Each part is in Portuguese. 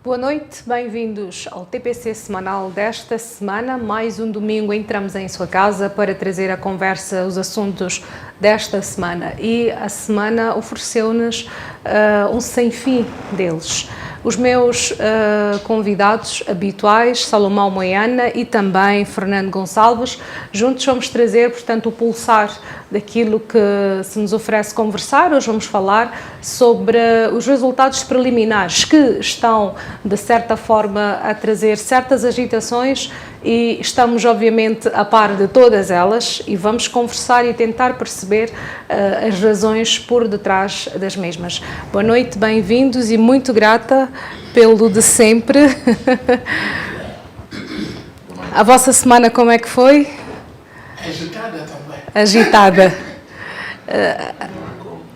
Boa noite, bem-vindos ao TPC semanal desta semana. Mais um domingo entramos em sua casa para trazer à conversa os assuntos desta semana e a semana ofereceu-nos um sem fim deles. Os meus convidados habituais, Salomão Moiana e também Fernando Gonçalves, juntos vamos trazer, portanto, o pulsar daquilo que se nos oferece conversar. Hoje vamos falar sobre os resultados preliminares que estão, de certa forma, a trazer certas agitações e estamos, obviamente, a par de todas elas e vamos conversar e tentar perceber as razões por detrás das mesmas. Boa noite, bem-vindos e muito grata pelo de sempre. A vossa semana como é que foi? Agitada também. Agitada.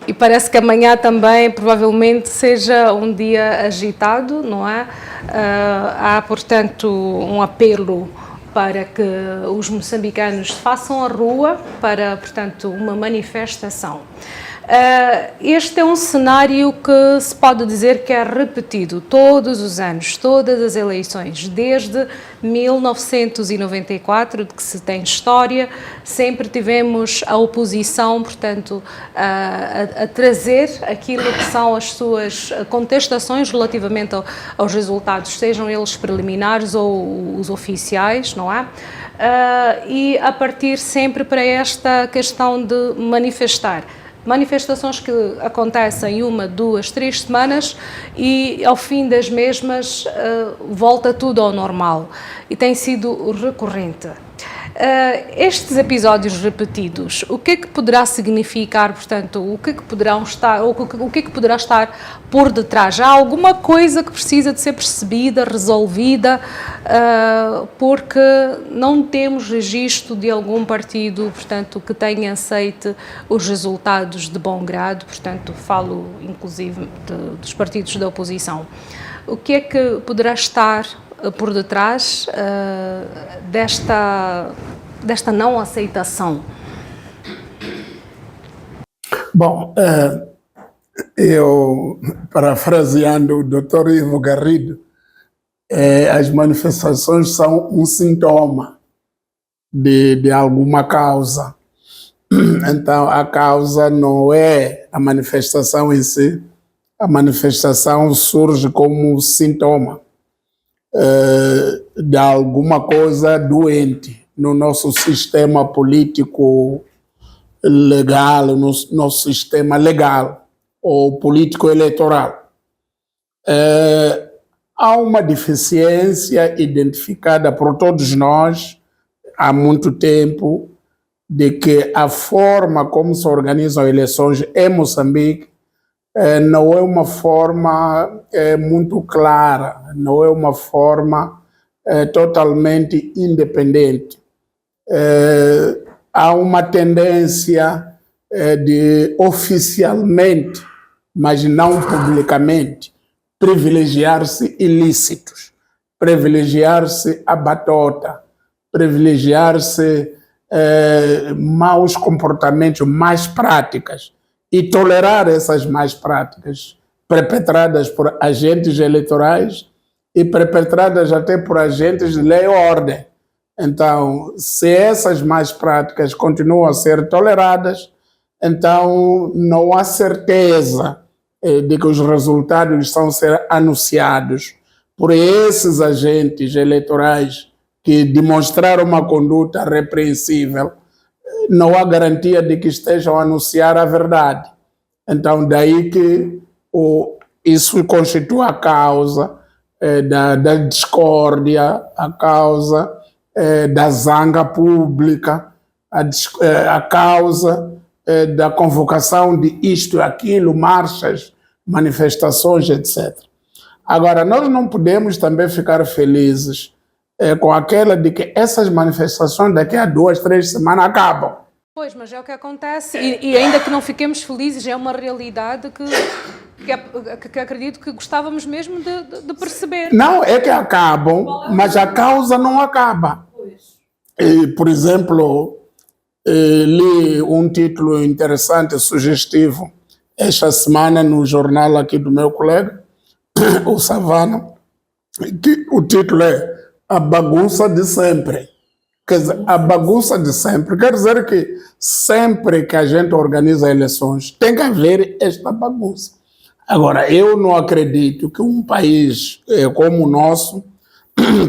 E parece que amanhã também provavelmente seja um dia agitado, não é? Há, portanto, um apelo para que os moçambicanos façam a rua para, portanto, uma manifestação. Este é um cenário que se pode dizer que é repetido todos os anos, todas as eleições, desde 1994, de que se tem história, sempre tivemos a oposição, portanto, a trazer aquilo que são as suas contestações relativamente aos resultados, sejam eles preliminares ou os oficiais, não é? E a partir sempre para esta questão de manifestar. Manifestações que acontecem 1, 2, 3 semanas e ao fim das mesmas volta tudo ao normal e tem sido recorrente. Estes episódios repetidos, o que é que poderá significar, portanto, o que é que poderão estar, ou o que é que poderá estar por detrás? Há alguma coisa que precisa de ser percebida, resolvida, porque não temos registro de algum partido, portanto, que tenha aceite os resultados de bom grado, portanto, falo inclusive dos partidos da oposição. O que é que poderá estar por detrás desta não aceitação? Bom, eu, parafraseando o Dr. Ivo Garrido, as manifestações são um sintoma de alguma causa. Então, a causa não é a manifestação em si, a manifestação surge como sintoma de alguma coisa doente no nosso sistema político legal, no nosso sistema legal ou político eleitoral. Há uma deficiência identificada por todos nós há muito tempo de que a forma como se organizam eleições em Moçambique não é uma forma muito clara, não é uma forma totalmente independente. Há uma tendência de oficialmente, mas não publicamente, privilegiar-se ilícitos, privilegiar-se a batota, privilegiar-se maus comportamentos, más práticas, e tolerar essas más práticas perpetradas por agentes eleitorais e perpetradas até por agentes de lei e ordem. Então, se essas más práticas continuam a ser toleradas, então não há certeza de que os resultados estão a ser anunciados por esses agentes eleitorais que demonstraram uma conduta repreensível. Não há garantia de que estejam a anunciar a verdade. Então, daí que isso constitui a causa da discórdia, a causa da zanga pública, a causa da convocação de isto e aquilo, marchas, manifestações, etc. Agora, nós não podemos também ficar felizes com aquela de que essas manifestações daqui a 2, 3 semanas acabam. Pois, mas é o que acontece e ainda que não fiquemos felizes, é uma realidade que acredito que gostávamos mesmo de perceber. Não, é que acabam, mas a causa não acaba. E, por exemplo, li um título interessante, sugestivo, esta semana no jornal aqui do meu colega, o Savana, que o título é A Bagunça de Sempre. Quer dizer, a bagunça de sempre quer dizer que sempre que a gente organiza eleições tem que haver esta bagunça. Agora, eu não acredito que um país como o nosso,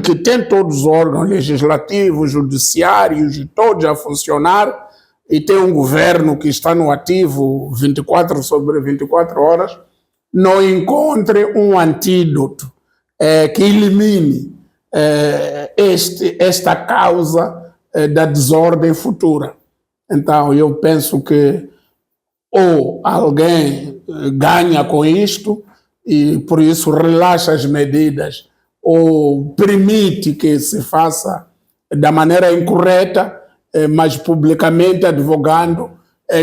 que tem todos os órgãos legislativos, judiciários e todos a funcionar, e tem um governo que está no ativo 24 sobre 24 horas, não encontre um antídoto que elimine esta causa da desordem futura. Então, eu penso que ou alguém ganha com isto e, por isso, relaxa as medidas ou permite que se faça da maneira incorreta, mas publicamente advogando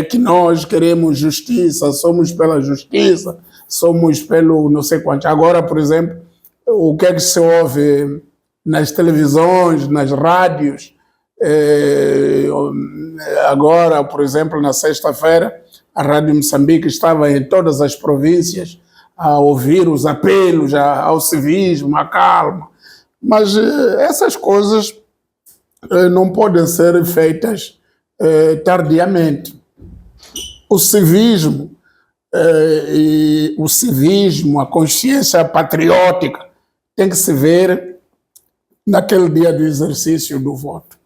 que nós queremos justiça, somos pela justiça, somos pelo não sei quanto. Agora, por exemplo, o que é que se ouve nas televisões, nas rádios? Agora, por exemplo, na sexta-feira, a Rádio Moçambique estava em todas as províncias a ouvir os apelos ao civismo, à calma. Mas essas coisas não podem ser feitas tardiamente. O civismo, a consciência patriótica tem que se ver naquele dia do exercício do voto,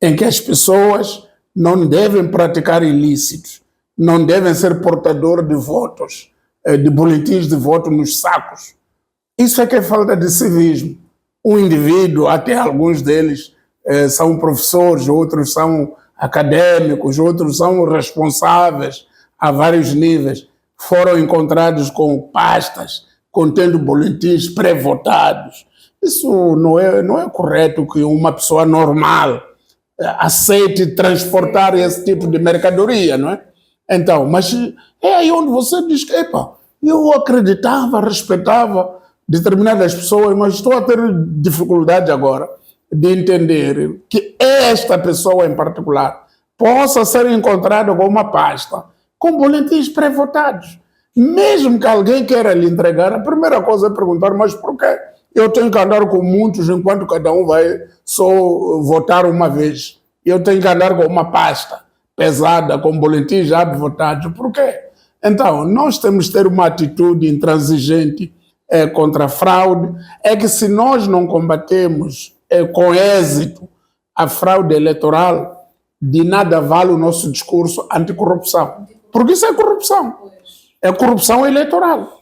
em que as pessoas não devem praticar ilícitos, não devem ser portadores de votos, de boletins de voto nos sacos. Isso é que é falta de civismo. Um indivíduo, até alguns deles são professores, outros são acadêmicos, outros são responsáveis a vários níveis, foram encontrados com pastas contendo boletins pré-votados. Isso não é correto que uma pessoa normal aceite transportar esse tipo de mercadoria, não é? Então, mas é aí onde você diz que, epa, eu acreditava, respeitava determinadas pessoas, mas estou a ter dificuldade agora de entender que esta pessoa em particular possa ser encontrada com uma pasta com boletins pré-votados. Mesmo que alguém queira lhe entregar, a primeira coisa é perguntar, mas por quê? Eu tenho que andar com muitos enquanto cada um vai só votar uma vez. Eu tenho que andar com uma pasta pesada, com boletins já votados. Por quê? Então, nós temos que ter uma atitude intransigente contra a fraude. É que se nós não combatemos com êxito a fraude eleitoral, de nada vale o nosso discurso anticorrupção. Porque isso é corrupção. É corrupção eleitoral.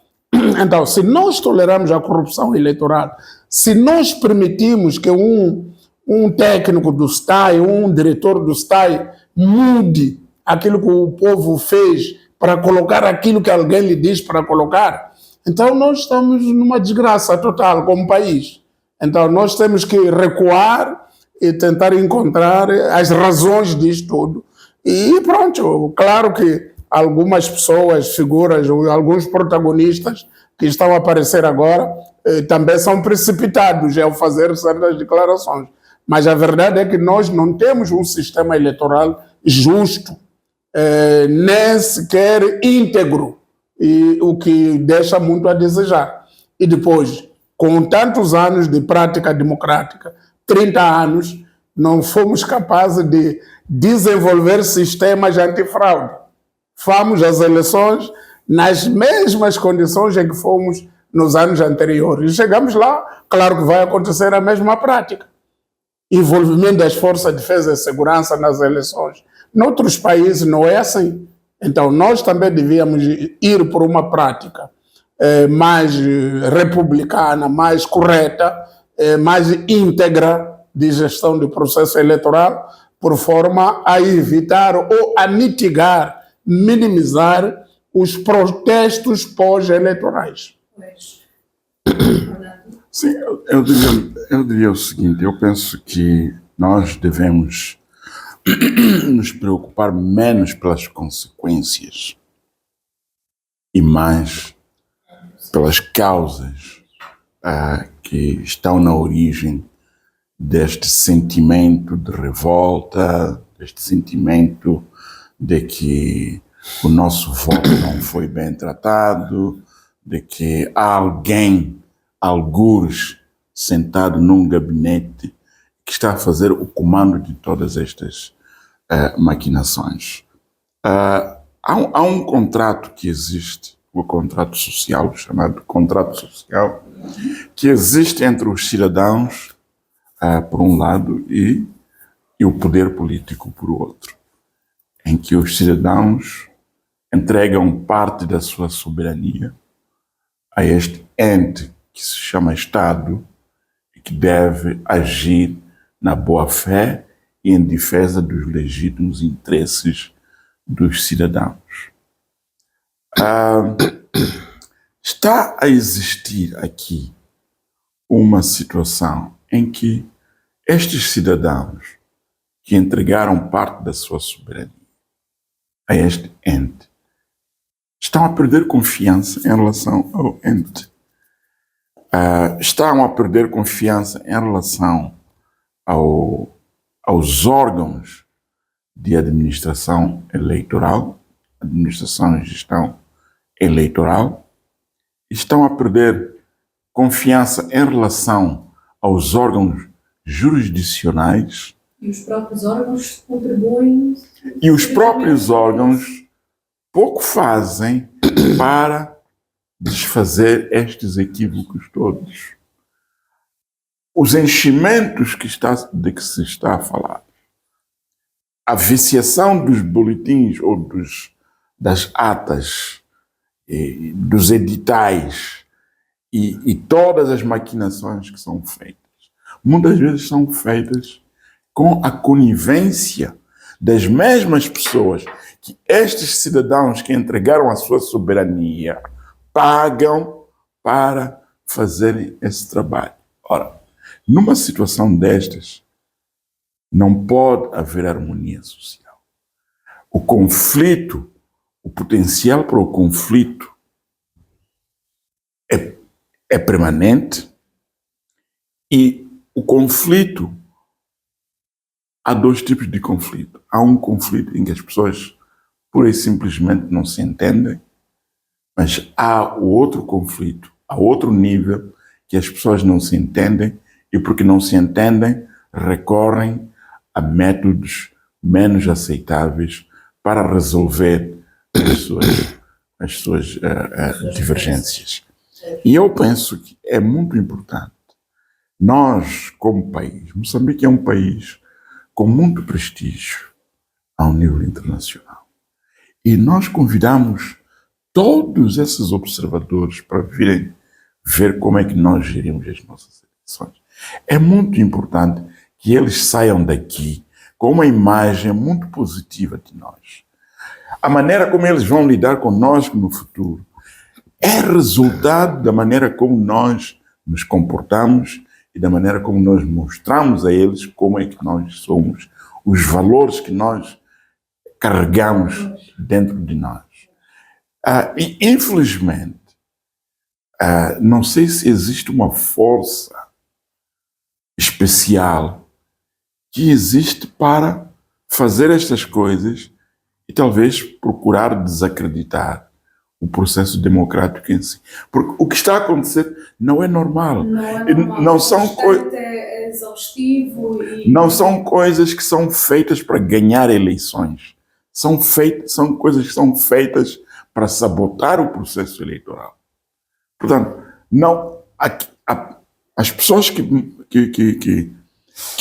Então, se nós toleramos a corrupção eleitoral, se nós permitimos que um técnico do STAI, um diretor do STAI, mude aquilo que o povo fez para colocar aquilo que alguém lhe diz para colocar, então nós estamos numa desgraça total como país. Então nós temos que recuar e tentar encontrar as razões disto tudo. E pronto, claro que algumas pessoas, figuras, alguns protagonistas que estão a aparecer agora também são precipitados ao fazer certas declarações. Mas a verdade é que nós não temos um sistema eleitoral justo, nem sequer íntegro, e o que deixa muito a desejar. E depois, com tantos anos de prática democrática, 30 anos, não fomos capazes de desenvolver sistemas antifraude. Fomos às eleições nas mesmas condições em que fomos nos anos anteriores. E chegamos lá, claro que vai acontecer a mesma prática. Envolvimento das forças de defesa e segurança nas eleições. Noutros países não é assim. Então, nós também devíamos ir por uma prática mais republicana, mais correta, mais íntegra de gestão do processo eleitoral, por forma a evitar ou a mitigar, minimizar os protestos pós-eleitorais. Sim, eu diria o seguinte, eu penso que nós devemos nos preocupar menos pelas consequências e mais pelas causas que estão na origem deste sentimento de revolta, deste sentimento de que o nosso voto não foi bem tratado, de que alguém, algures, sentado num gabinete que está a fazer o comando de todas estas maquinações. Há um contrato que existe, o contrato social, chamado contrato social, que existe entre os cidadãos, por um lado, e o poder político, por outro, em que os cidadãos entregam parte da sua soberania a este ente que se chama Estado e que deve agir na boa-fé e em defesa dos legítimos interesses dos cidadãos. Está a existir aqui uma situação em que estes cidadãos que entregaram parte da sua soberania a este ente estão a perder confiança em relação ao ente. Estão a perder confiança em relação aos órgãos de administração eleitoral, administração e gestão eleitoral. Estão a perder confiança em relação aos órgãos jurisdicionais. E os próprios órgãos contribuem. E os próprios órgãos pouco fazem para desfazer estes equívocos todos. Os enchimentos de que se está a falar, a viciação dos boletins ou das atas, dos editais e todas as maquinações que são feitas, muitas vezes são feitas com a conivência das mesmas pessoas que estes cidadãos que entregaram a sua soberania pagam para fazerem esse trabalho. Ora, numa situação destas, não pode haver harmonia social. O conflito, o potencial para o conflito é permanente e o conflito, há dois tipos de conflito. Há um conflito em que as pessoas pura e simplesmente não se entendem, mas há o outro conflito, há outro nível que as pessoas não se entendem e porque não se entendem recorrem a métodos menos aceitáveis para resolver as suas divergências. E eu penso que é muito importante. Nós, como país, Moçambique é um país com muito prestígio ao nível internacional. E nós convidamos todos esses observadores para virem ver como é que nós gerimos as nossas eleições. É muito importante que eles saiam daqui com uma imagem muito positiva de nós. A maneira como eles vão lidar conosco no futuro é resultado da maneira como nós nos comportamos e da maneira como nós mostramos a eles como é que nós somos, os valores que nós carregamos dentro de nós. E, infelizmente, não sei se existe uma força especial que existe para fazer estas coisas e talvez procurar desacreditar o processo democrático em si. Porque o que está a acontecer não é normal. Não são coisas... É exaustivo e... Não são coisas que são feitas para ganhar eleições. São coisas que são feitas para sabotar o processo eleitoral. Portanto, não, as pessoas que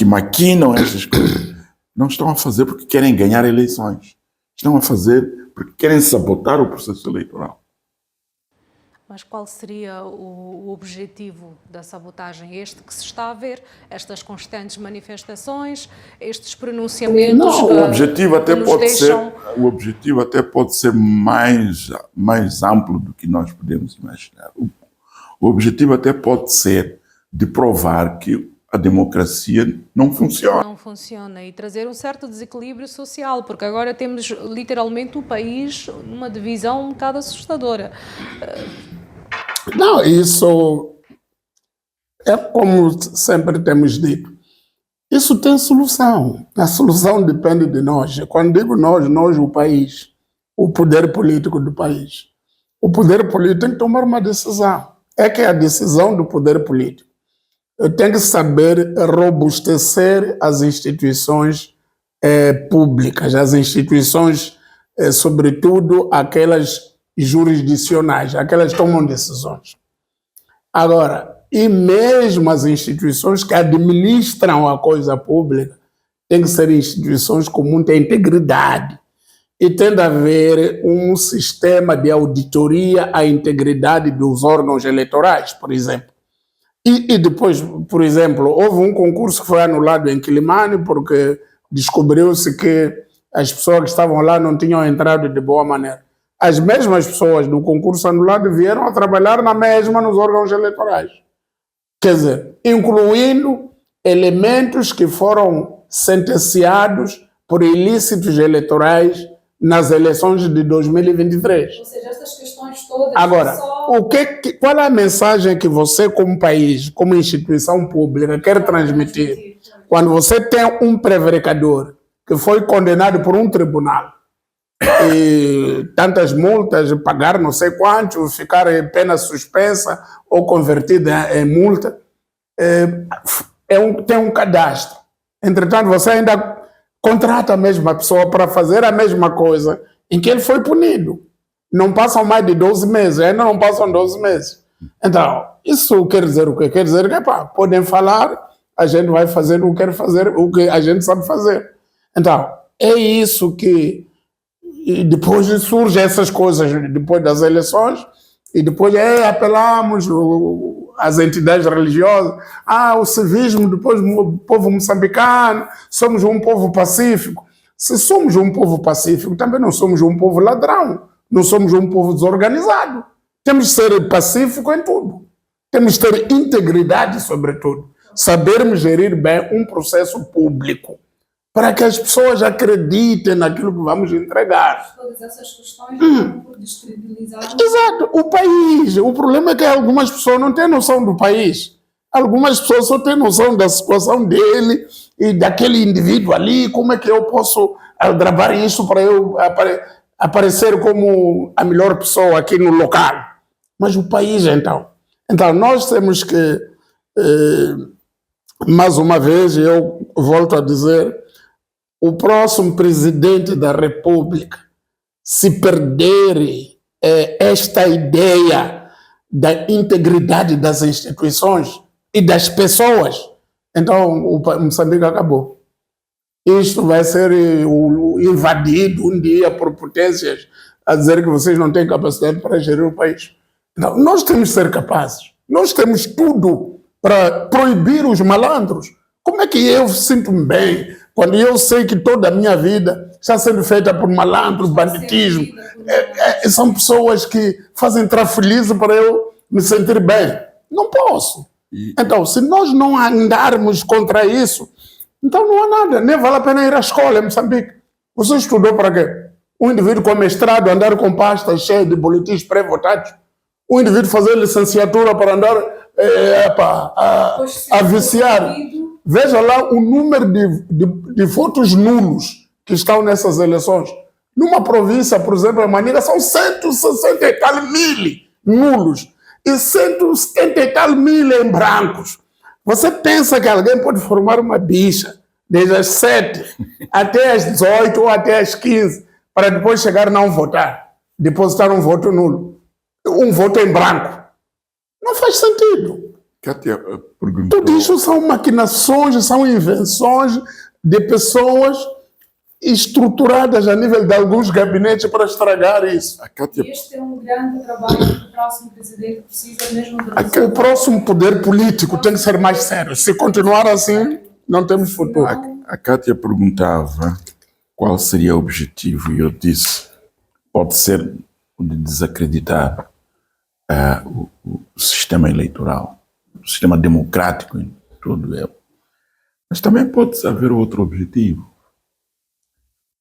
maquinam estas coisas não estão a fazer porque querem ganhar eleições. Estão a fazer porque querem sabotar o processo eleitoral. Mas qual seria o objetivo da sabotagem? Este que se está a ver, estas constantes manifestações, estes pronunciamentos... Não, o objetivo até pode ser mais amplo do que nós podemos imaginar. O objetivo até pode ser de provar que a democracia não funciona. Não funciona e trazer um certo desequilíbrio social, porque agora temos literalmente o país numa divisão um bocado assustadora. Não, isso é como sempre temos dito. Isso tem solução. A solução depende de nós. Quando digo nós, o país, o poder político do país. O poder político tem que tomar uma decisão. É que é a decisão do poder político. tem que saber robustecer as instituições públicas, as instituições, sobretudo aquelas jurisdicionais, aquelas que tomam decisões. Agora, e mesmo as instituições que administram a coisa pública têm que ser instituições com muita integridade. E tem de haver um sistema de auditoria à integridade dos órgãos eleitorais, por exemplo. E depois, por exemplo, houve um concurso que foi anulado em Quilimane porque descobriu-se que as pessoas que estavam lá não tinham entrado de boa maneira. As mesmas pessoas do concurso anulado vieram a trabalhar na mesma nos órgãos eleitorais. Quer dizer, incluindo elementos que foram sentenciados por ilícitos eleitorais nas eleições de 2023. Ou seja, essas questões todas... Agora, qual é a mensagem que você, como país, como instituição pública, quer transmitir quando você tem um prevaricador que foi condenado por um tribunal e tantas multas, pagar não sei quanto, ficar em pena suspensa ou convertida em multa, tem um cadastro. Entretanto, você ainda contrata a mesma pessoa para fazer a mesma coisa em que ele foi punido. Não passam mais de 12 meses, ainda não passam 12 meses. Então, isso quer dizer o quê? Quer dizer que, podem falar, a gente vai fazer o que quer fazer, o que a gente sabe fazer. Então, é isso que... E depois surgem essas coisas, depois das eleições, e depois apelamos às entidades religiosas, o civismo, depois o povo moçambicano, somos um povo pacífico. Se somos um povo pacífico, também não somos um povo ladrão, não somos um povo desorganizado. Temos de ser pacífico em tudo. Temos de ter integridade, sobretudo. Sabermos gerir bem um processo público, para que as pessoas acreditem naquilo que vamos entregar. Todas essas questões vão por descredibilizar. Exato. O país. O problema é que algumas pessoas não têm noção do país. Algumas pessoas só têm noção da situação dele e daquele indivíduo ali. Como é que eu posso gravar isso para eu aparecer como a melhor pessoa aqui no local? Mas o país, então. Então, nós temos que, mais uma vez, eu volto a dizer, o próximo presidente da República, se perder esta ideia da integridade das instituições e das pessoas, então o Moçambique acabou. Isto vai ser invadido um dia por potências a dizer que vocês não têm capacidade para gerir o país. Então, nós temos que ser capazes. Nós temos tudo para proibir os malandros. Como é que eu sinto-me bem quando eu sei que toda a minha vida está sendo feita por malandros, banditismo? São pessoas que fazem trafelize para eu me sentir bem. Não posso. Então, se nós não andarmos contra isso, então não há nada. Nem vale a pena ir à escola em Moçambique. Você estudou para quê? Um indivíduo com mestrado andar com pastas cheias de boletins pré-votados. Um indivíduo fazer licenciatura para andar a viciar. Veja lá o número de votos nulos que estão nessas eleições. Numa província, por exemplo, a Manica, são 160 e tal mil nulos e 170 e tal mil em brancos. Você pensa que alguém pode formar uma bicha desde as 7 até as 18 ou até as 15 para depois chegar a não votar, depositar um voto nulo, um voto em branco? Não faz sentido. Kátia perguntou... Tudo isso são maquinações, são invenções de pessoas estruturadas a nível de alguns gabinetes para estragar isso. Este é um grande trabalho que o próximo presidente precisa mesmo de resolver. O próximo poder político tem que ser mais sério. Se continuar assim, não temos futuro. A Kátia perguntava qual seria o objetivo e eu disse, pode ser o de desacreditar o sistema eleitoral, o sistema democrático em todo ele. Mas também pode haver outro objetivo.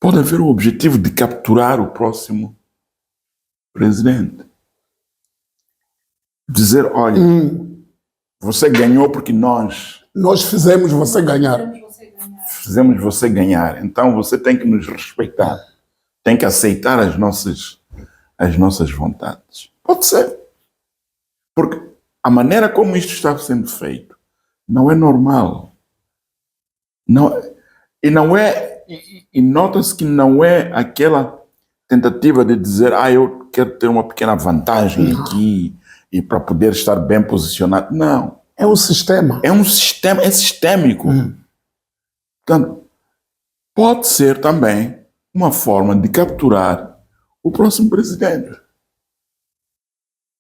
Pode haver o objetivo de capturar o próximo presidente. Dizer, olha, você ganhou porque nós fizemos você ganhar. Fizemos você ganhar. Então você tem que nos respeitar. Tem que aceitar as nossas vontades. Pode ser. Porque a maneira como isto está sendo feito não é normal. Não, e nota-se que não é aquela tentativa de dizer, eu quero ter uma pequena vantagem aqui e para poder estar bem posicionado. Não. É um sistema. É um sistema, é sistêmico. Portanto, pode ser também uma forma de capturar o próximo presidente.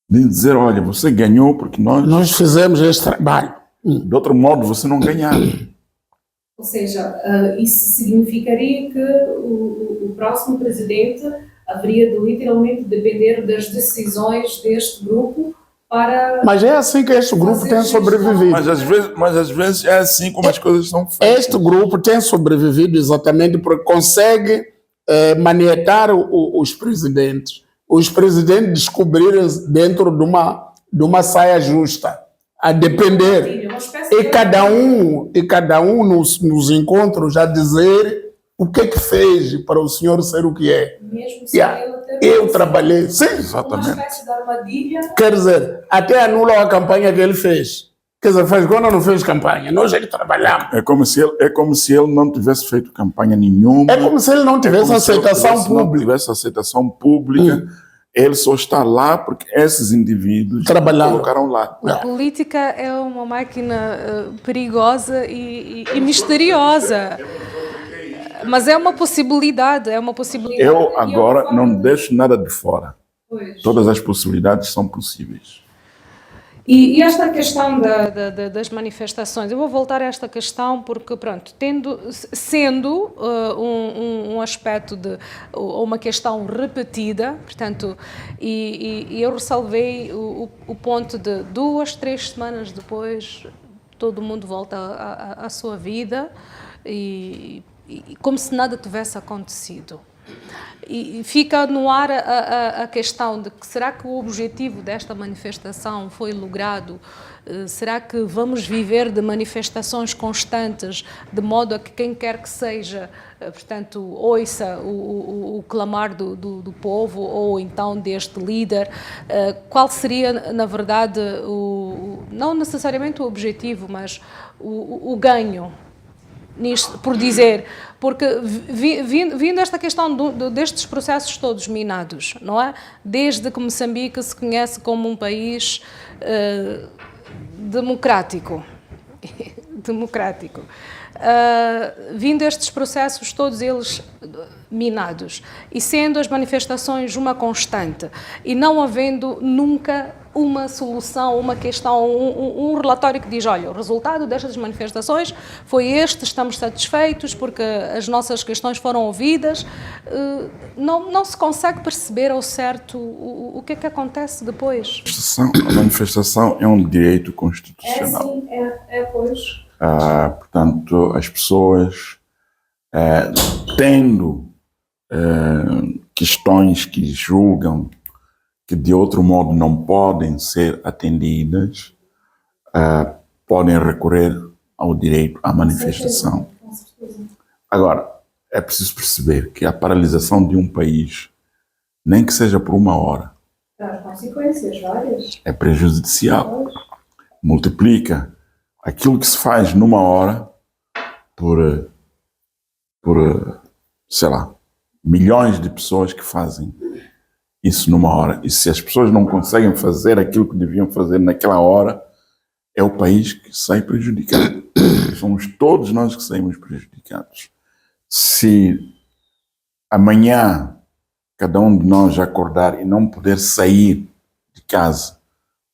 De dizer, olha, você ganhou porque Nós fizemos este trabalho. de outro modo você não ganhava. Ou seja, isso significaria que o próximo presidente haveria de literalmente depender das decisões deste grupo para... Mas é assim que este grupo tem sobrevivido. Mas às vezes é assim como as coisas são feitas. Este grupo tem sobrevivido exatamente porque consegue manietar os presidentes. Os presidentes descobriram dentro de uma saia justa, a depender. E cada um nos encontros a dizer o que fez para o senhor ser o que é. Mesmo sem ele ter Eu trabalhei, sim, Exatamente. uma espécie de armadilha. quer dizer, até anulou a campanha que ele fez. Quer dizer, fez quando não fez campanha. Nós ele trabalhamos. É como se ele não tivesse feito campanha nenhuma. É como se ele não tivesse aceitação Não pública. tivesse aceitação pública. Ele só está lá porque esses indivíduos Trabalharam. colocaram lá. A política é uma máquina perigosa e misteriosa. Mas é uma possibilidade, Eu agora não deixo nada de fora. Pois. Todas as possibilidades são possíveis. E esta questão das manifestações, eu vou voltar a esta questão porque, pronto, sendo um aspecto ou uma questão repetida, portanto, e eu ressalvei o ponto de 2, 3 semanas depois, todo mundo volta à sua vida e como se nada tivesse acontecido. E fica no ar a questão de que será que o objetivo desta manifestação foi logrado? Será que vamos viver de manifestações constantes, de modo a que quem quer que seja, portanto, ouça o clamar do povo ou então deste líder? Qual seria, na verdade, não necessariamente o objetivo, mas o ganho? Nisto, por dizer, porque vindo esta questão destes processos todos minados, não é? Desde que Moçambique se conhece como um país democrático, vindo estes processos todos eles minados e sendo as manifestações uma constante e não havendo nunca uma solução, uma questão, um relatório que diz, olha, o resultado destas manifestações foi este, estamos satisfeitos porque as nossas questões foram ouvidas, não se consegue perceber ao certo o que é que acontece depois. A manifestação é um direito constitucional. Pois. Portanto, as pessoas tendo questões que julgam que de outro modo não podem ser atendidas, podem recorrer ao direito à manifestação. Agora, é preciso perceber que a paralisação de um país, nem que seja por 1 hora, Traz consequências várias. é prejudicial. Multiplica aquilo que se faz numa hora por sei lá, milhões de pessoas que fazem isso numa hora. E se as pessoas não conseguem fazer aquilo que deviam fazer naquela hora, é o país que sai prejudicado. Somos todos nós que saímos prejudicados. Se amanhã cada um de nós acordar e não poder sair de casa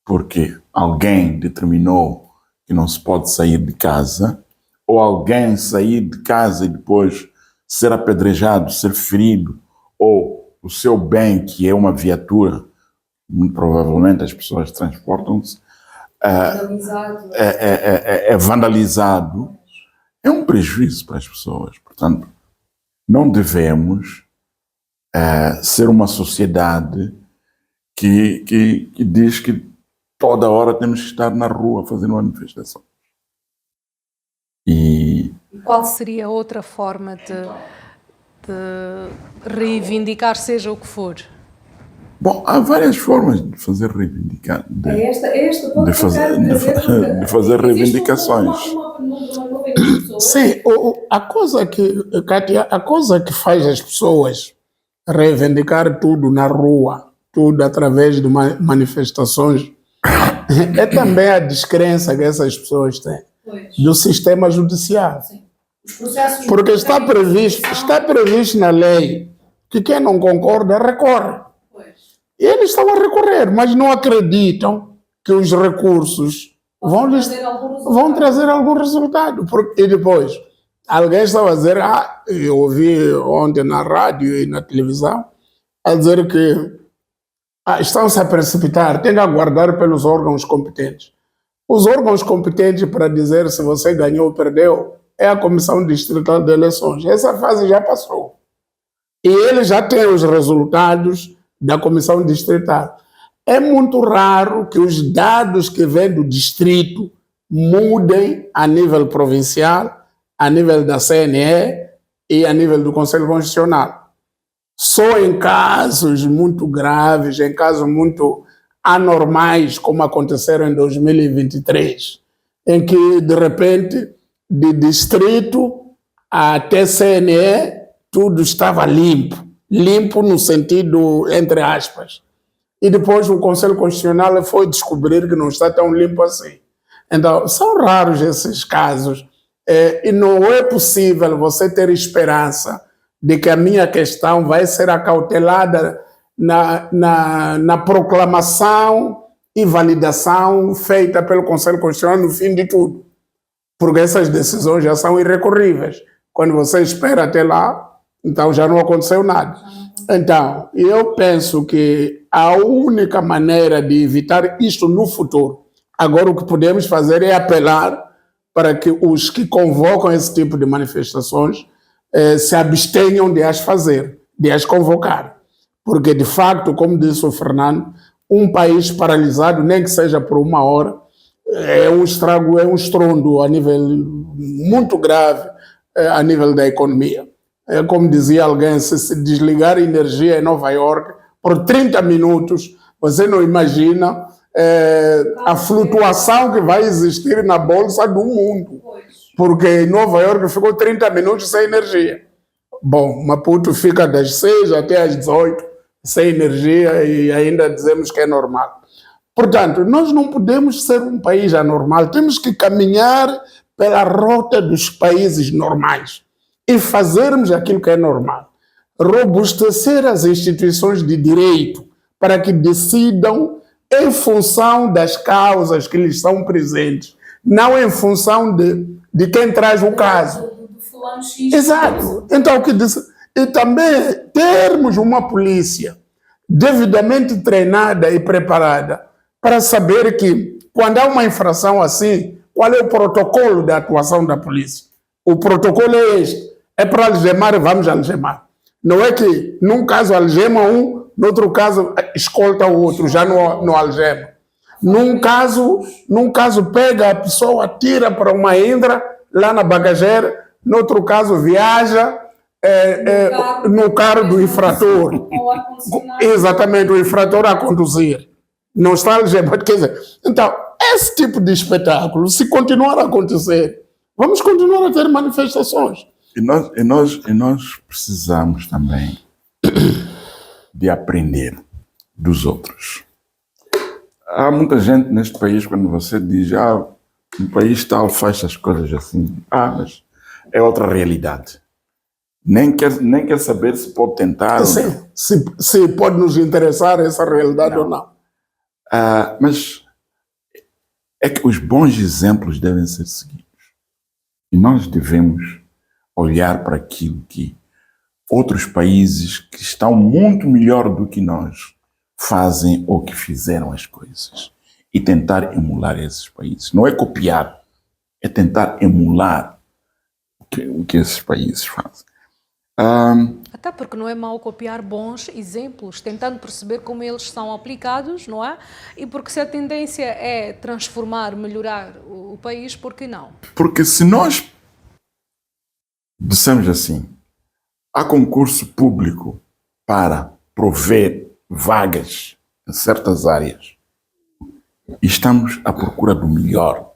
porque alguém determinou que não se pode sair de casa, ou alguém sair de casa e depois ser apedrejado, ser ferido, ou o seu bem, que é uma viatura, muito provavelmente as pessoas transportam-se, é vandalizado, é um prejuízo para as pessoas. Portanto, não devemos ser uma sociedade que diz que toda hora temos que estar na rua fazendo manifestação. E qual seria outra forma de reivindicar, seja o que for? Bom, há várias formas de fazer reivindicar, de fazer reivindicações. Sim, a coisa que, Kátia, a coisa que faz as pessoas reivindicar tudo na rua, tudo através de manifestações, é também a descrença que essas pessoas têm do sistema judicial. Sim. Os processos Porque está previsto na lei que quem não concorda recorre. E eles estão a recorrer, mas não acreditam que os recursos vão trazer algum resultado. E depois, alguém estava a dizer, eu ouvi ontem na rádio e na televisão, a dizer que estão-se a precipitar, tem que aguardar pelos órgãos competentes. Os órgãos competentes para dizer se você ganhou ou perdeu é a Comissão Distrital de Eleições. Essa fase já passou. E ele já tem os resultados da Comissão Distrital. É muito raro que os dados que vêm do distrito mudem a nível provincial, a nível da CNE e a nível do Conselho Constitucional. Só em casos muito graves, em casos muito anormais, como aconteceram em 2023, em que, de repente, de distrito até CNE, tudo estava limpo. Limpo no sentido, entre aspas. E depois o Conselho Constitucional foi descobrir que não está tão limpo assim. Então, são raros esses casos. E não é possível você ter esperança de que a minha questão vai ser acautelada na proclamação e validação feita pelo Conselho Constitucional no fim de tudo. Porque essas decisões já são irrecorríveis. Quando você espera até lá, então já não aconteceu nada. Então, eu penso que a única maneira de evitar isto no futuro, agora o que podemos fazer é apelar para que os que convocam esse tipo de manifestações se abstenham de as fazer, de as convocar. Porque, de facto, como disse o Fernando, um país paralisado, nem que seja por uma hora, é um estrago, é um estrondo a nível muito grave a nível da economia. É como dizia alguém, se desligar a energia em Nova York por 30 minutos, você não imagina a flutuação que vai existir na bolsa do mundo. Porque em Nova York ficou 30 minutos sem energia. Bom, Maputo fica das 6 até às 18 sem energia e ainda dizemos que é normal. Portanto, nós não podemos ser um país anormal, temos que caminhar pela rota dos países normais e fazermos aquilo que é normal. Robustecer as instituições de direito para que decidam em função das causas que lhes são presentes, não em função de quem traz o caso. Exato. Então, o que disse? E também termos uma polícia devidamente treinada e preparada para saber que, quando há uma infração assim, qual é o protocolo de atuação da polícia? O protocolo é este. É para algemar, vamos algemar. Não é que, num caso, algema um, no outro caso, escolta o outro, já não algema. Num caso, pega a pessoa, tira para uma indra, lá na bagageira, no outro caso, viaja no carro do infrator. Exatamente, o infrator a conduzir. Não está algemado. Quer dizer, então, esse tipo de espetáculo, se continuar a acontecer, vamos continuar a ter manifestações. E nós precisamos também de aprender dos outros. Há muita gente neste país, quando você diz, um país tal faz as coisas assim, mas é outra realidade. Nem quer saber se pode tentar. Sim, se pode nos interessar essa realidade ou não. Mas é que os bons exemplos devem ser seguidos. E nós devemos olhar para aquilo que outros países que estão muito melhor do que nós fazem ou que fizeram as coisas e tentar emular esses países. Não é copiar, é tentar emular o que esses países fazem. Até porque não é mau copiar bons exemplos, tentando perceber como eles são aplicados, não é? E porque se a tendência é transformar, melhorar o país, por que não? Porque se nós dissemos assim, há concurso público para prover vagas em certas áreas e estamos à procura do melhor,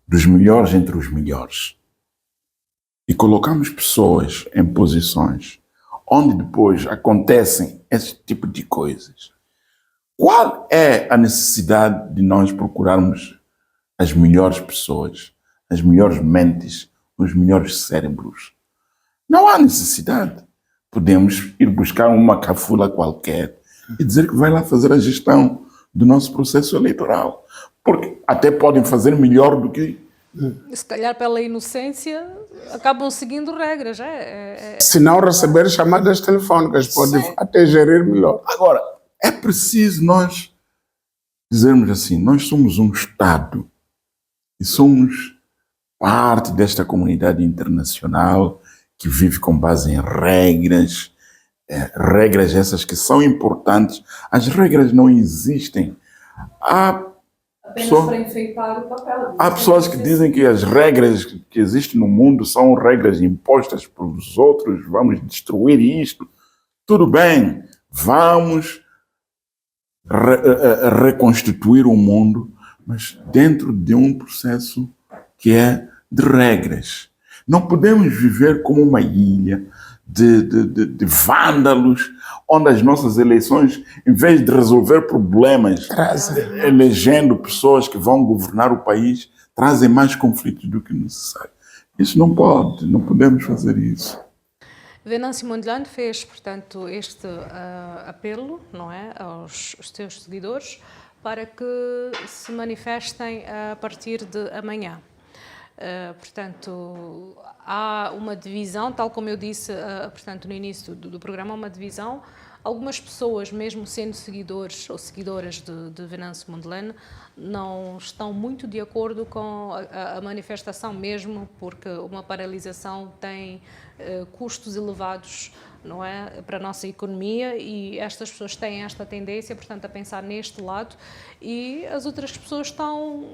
dos melhores entre os melhores, e colocamos pessoas em posições onde depois acontecem esse tipo de coisas, qual é a necessidade de nós procurarmos as melhores pessoas, as melhores mentes, os melhores cérebros? Não há necessidade. Podemos ir buscar uma cafula qualquer e dizer que vai lá fazer a gestão do nosso processo eleitoral. Porque até podem fazer melhor do que... Se calhar pela inocência acabam seguindo regras. Se não receber chamadas telefônicas, podem até gerir melhor. Agora, é preciso nós dizermos assim, nós somos um Estado e somos parte desta comunidade internacional que vive com base em regras, regras essas que são importantes. As regras não existem. Apenas para enfeitar o papel. Há pessoas que dizem que as regras que existem no mundo são regras impostas pelos outros, vamos destruir isto. Tudo bem, vamos reconstituir o mundo, mas dentro de um processo que é de regras. Não podemos viver como uma ilha de vândalos, onde as nossas eleições, em vez de resolver problemas, elegendo pessoas que vão governar o país, trazem mais conflitos do que necessário. Isso não pode, não podemos fazer isso. Venâncio Mondlane fez, portanto, este apelo, não é, aos seus seguidores para que se manifestem a partir de amanhã. Portanto, há uma divisão, tal como eu disse portanto, no início do programa, uma divisão. Algumas pessoas, mesmo sendo seguidores ou seguidoras de Venâncio Mondlane, não estão muito de acordo com a manifestação mesmo, porque uma paralisação tem custos elevados, não é, para a nossa economia, e estas pessoas têm esta tendência, portanto, a pensar neste lado, e as outras pessoas estão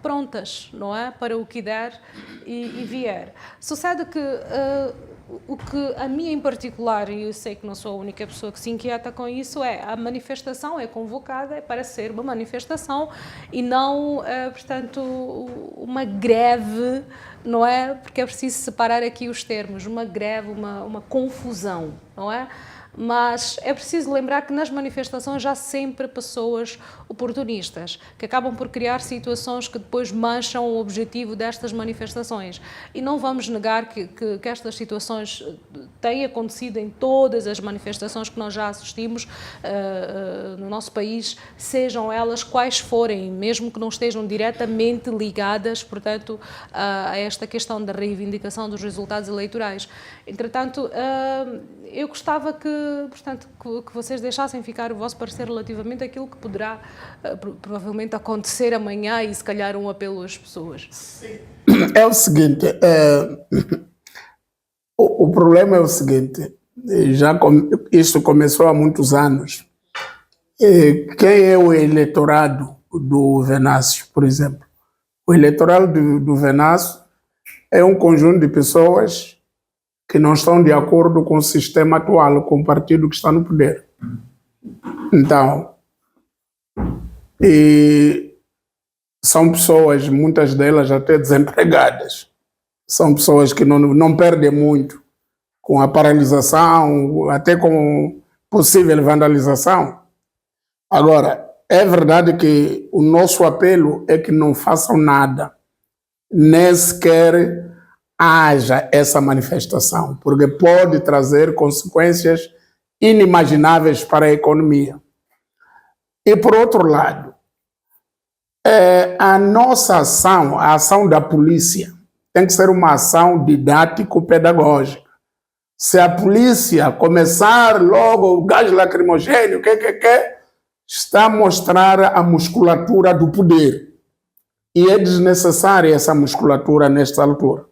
prontas, não é, para o que der e vier. Sucede que o que a mim em particular, e eu sei que não sou a única pessoa que se inquieta com isso, é a manifestação é convocada para ser uma manifestação e não, portanto, uma greve, não é? Porque é preciso separar aqui os termos, uma greve, uma confusão, não é? Mas é preciso lembrar que nas manifestações há sempre pessoas oportunistas, que acabam por criar situações que depois mancham o objetivo destas manifestações. E não vamos negar que estas situações têm acontecido em todas as manifestações que nós já assistimos no nosso país, sejam elas quais forem, mesmo que não estejam diretamente ligadas, portanto, a esta questão da reivindicação dos resultados eleitorais. Entretanto, eu gostava portanto, que vocês deixassem ficar o vosso parecer relativamente àquilo que poderá provavelmente acontecer amanhã e se calhar um apelo às pessoas. É o seguinte, o problema é o seguinte, isso começou há muitos anos. Quem é o eleitorado do Venâncio, por exemplo? O eleitorado do Venâncio é um conjunto de pessoas que não estão de acordo com o sistema atual, com o partido que está no poder. Então, são pessoas, muitas delas até desempregadas. São pessoas que não perdem muito com a paralisação, até com possível vandalização. Agora, é verdade que o nosso apelo é que não façam nada, nem sequer haja essa manifestação, porque pode trazer consequências inimagináveis para a economia. E, por outro lado, a nossa ação, a ação da polícia, tem que ser uma ação didático-pedagógica. Se a polícia começar logo o gás lacrimogêneo, está a mostrar a musculatura do poder. E é desnecessária essa musculatura nesta altura.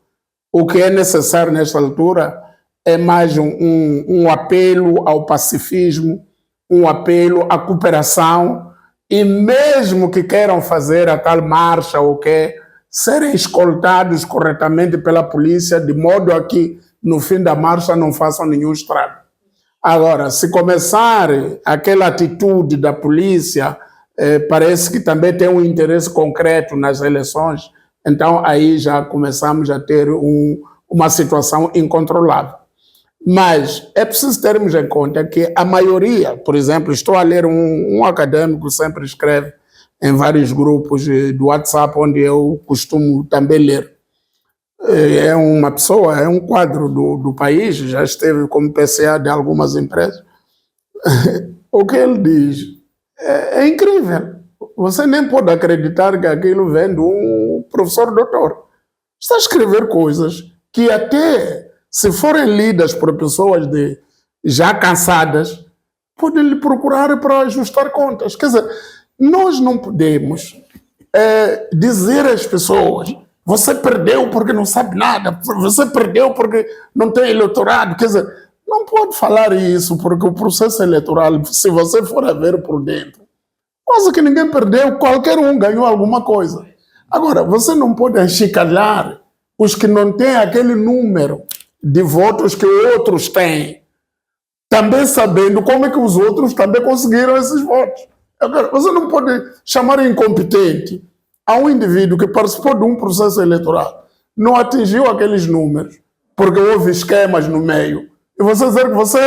O que é necessário nesta altura é mais um apelo ao pacifismo, um apelo à cooperação, e mesmo que queiram fazer a tal marcha ou que serem escoltados corretamente pela polícia, de modo a que no fim da marcha não façam nenhum estrago. Agora, se começar aquela atitude da polícia, parece que também tem um interesse concreto nas eleições, então aí já começamos a ter uma situação incontrolável. Mas é preciso termos em conta que a maioria, por exemplo, estou a ler um acadêmico que sempre escreve em vários grupos do WhatsApp, onde eu costumo também ler. É uma pessoa, é um quadro do país, já esteve como PCA de algumas empresas. O que ele diz é incrível. Você nem pode acreditar que aquilo vem de um professor doutor. Está a escrever coisas que até, se forem lidas por pessoas já cansadas, podem lhe procurar para ajustar contas. Quer dizer, nós não podemos dizer às pessoas: você perdeu porque não sabe nada, você perdeu porque não tem eleitorado. Quer dizer, não pode falar isso, porque o processo eleitoral, se você for a ver por dentro, quase que ninguém perdeu, qualquer um ganhou alguma coisa. Agora, você não pode achicalhar os que não têm aquele número de votos que outros têm, também sabendo como é que os outros também conseguiram esses votos. Agora, você não pode chamar incompetente a um indivíduo que participou de um processo eleitoral, não atingiu aqueles números, porque houve esquemas no meio, e você dizer que você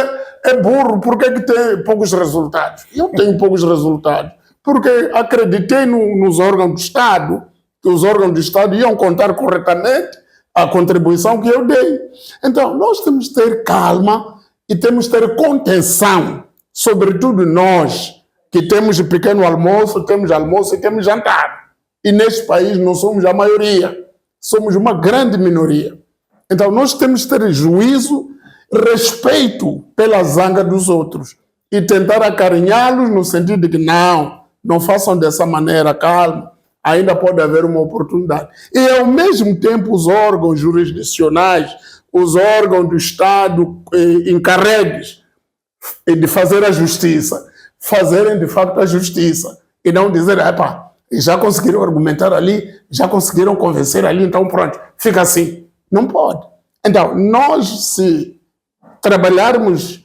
é burro, porque é que tem poucos resultados? Eu tenho poucos resultados, porque acreditei nos órgãos do Estado, que os órgãos do Estado iam contar corretamente a contribuição que eu dei. Então, nós temos que ter calma e temos que ter contenção, sobretudo nós, que temos pequeno almoço e temos jantar. E neste país não somos a maioria, somos uma grande minoria. Então nós temos que ter juízo, respeito pela zanga dos outros e tentar acarinhá-los no sentido de que não façam dessa maneira, calma, ainda pode haver uma oportunidade. E ao mesmo tempo os órgãos jurisdicionais, os órgãos do Estado encarregues de fazer a justiça, fazerem de facto a justiça e não dizer, já conseguiram argumentar ali, já conseguiram convencer ali, então pronto, fica assim. Não pode. Então, nós, se trabalharmos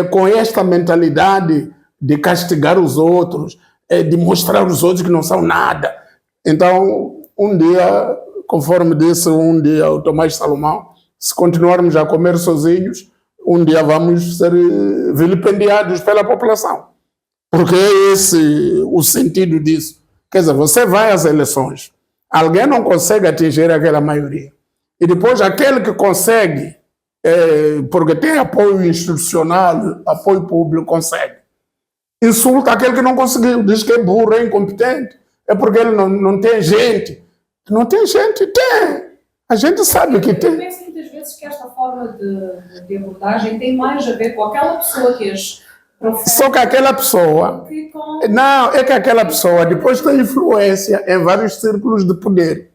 com esta mentalidade de castigar os outros, de mostrar aos outros que não são nada, então, um dia, conforme disse um dia o Tomás Salomão, se continuarmos a comer sozinhos, um dia vamos ser vilipendiados pela população. Porque é esse o sentido disso. Quer dizer, você vai às eleições, alguém não consegue atingir aquela maioria. E depois aquele que consegue, porque tem apoio institucional, apoio público, consegue. Insulta aquele que não conseguiu, diz que é burro, é incompetente, é porque ele não tem gente. Não tem gente? Tem. A gente sabe que tem. Eu penso muitas vezes que esta forma de abordagem tem mais a ver com aquela pessoa que só que aquela pessoa, não, é que aquela pessoa depois tem influência em vários círculos de poder.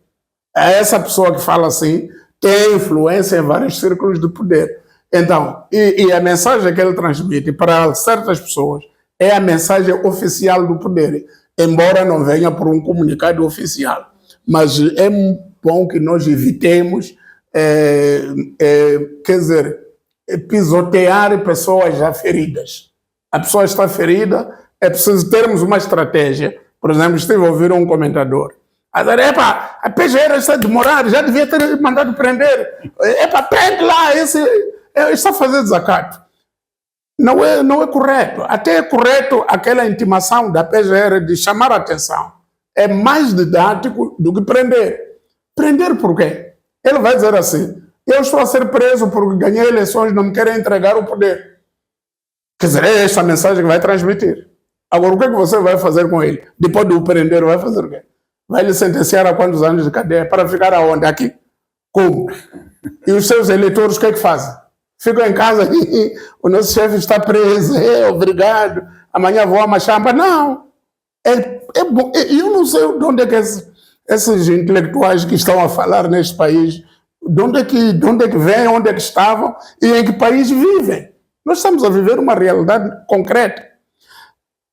Essa pessoa que fala assim tem influência em vários círculos de poder. Então, e a mensagem que ele transmite para certas pessoas é a mensagem oficial do poder, embora não venha por um comunicado oficial. Mas é bom que nós evitemos, quer dizer, pisotear pessoas já feridas. A pessoa está ferida, é preciso termos uma estratégia. Por exemplo, estive a ouvir um comentador a dizer, a PGR está a demorar, já devia ter mandado prender. Prende lá, está a fazer desacato. Não é correto. Até é correto aquela intimação da PGR de chamar a atenção. É mais didático do que prender. Prender por quê? Ele vai dizer assim, eu estou a ser preso porque ganhei eleições, não me querem entregar o poder. Quer dizer, é esta mensagem que vai transmitir. Agora, o que é que você vai fazer com ele? Depois de o prender, vai fazer o quê? Vai lhe sentenciar a quantos anos de cadeia? Para ficar aonde? Aqui? Como? E os seus eleitores, o que é que fazem? Ficam em casa e o nosso chefe está preso, obrigado, amanhã vou a Machamba. Não. É bom. Eu não sei de onde é que esses intelectuais que estão a falar neste país, de onde é que vêm, onde é que estavam e em que país vivem. Nós estamos a viver uma realidade concreta.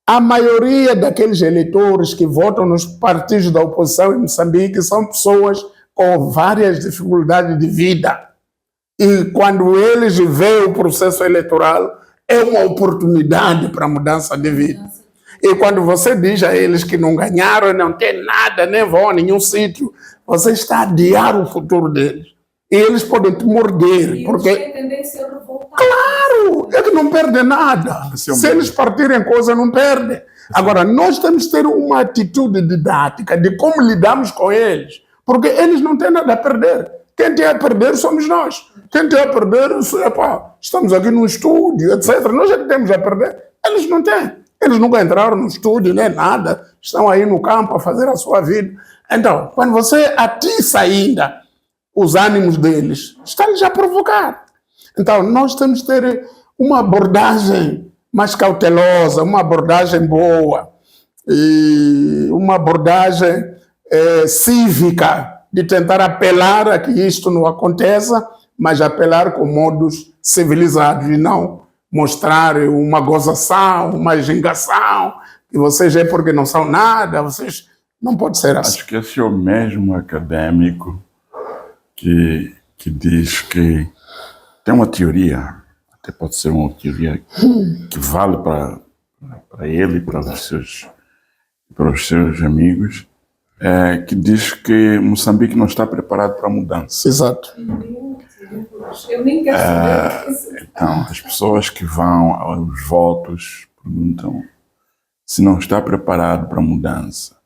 A maioria daqueles eleitores que votam nos partidos da oposição em Moçambique são pessoas com várias dificuldades de vida. E quando eles veem o processo eleitoral, é uma oportunidade para mudança de vida. E quando você diz a eles que não ganharam, não tem nada, nem vão a nenhum sítio, você está a adiar o futuro deles. E eles podem te morder. E porque eles têm tendência a revoltar. Claro, é que não perde nada. Se eles partirem coisa, não perde. Agora, nós temos que ter uma atitude didática de como lidamos com eles. Porque eles não têm nada a perder. Quem tem a perder somos nós. Quem tem a perder, estamos aqui no estúdio, etc. Nós é que temos a perder. Eles não têm. Eles nunca entraram no estúdio, nem nada. Estão aí no campo a fazer a sua vida. Então, quando você atiça ainda os ânimos deles, está-lhes a provocar. Então, nós temos que ter uma abordagem mais cautelosa, uma abordagem boa, e uma abordagem cívica, de tentar apelar a que isto não aconteça, mas apelar com modos civilizados e não mostrar uma gozação, uma gingação, que vocês é porque não são nada, vocês... Não pode ser assim. Acho que esse é o mesmo acadêmico que diz que tem uma teoria, até pode ser uma teoria que vale para ele e para os seus amigos, que diz que Moçambique não está preparado para a mudança. Exato. Eu nem quero saber disso. Então, as pessoas que vão aos votos perguntam se não está preparado para a mudança.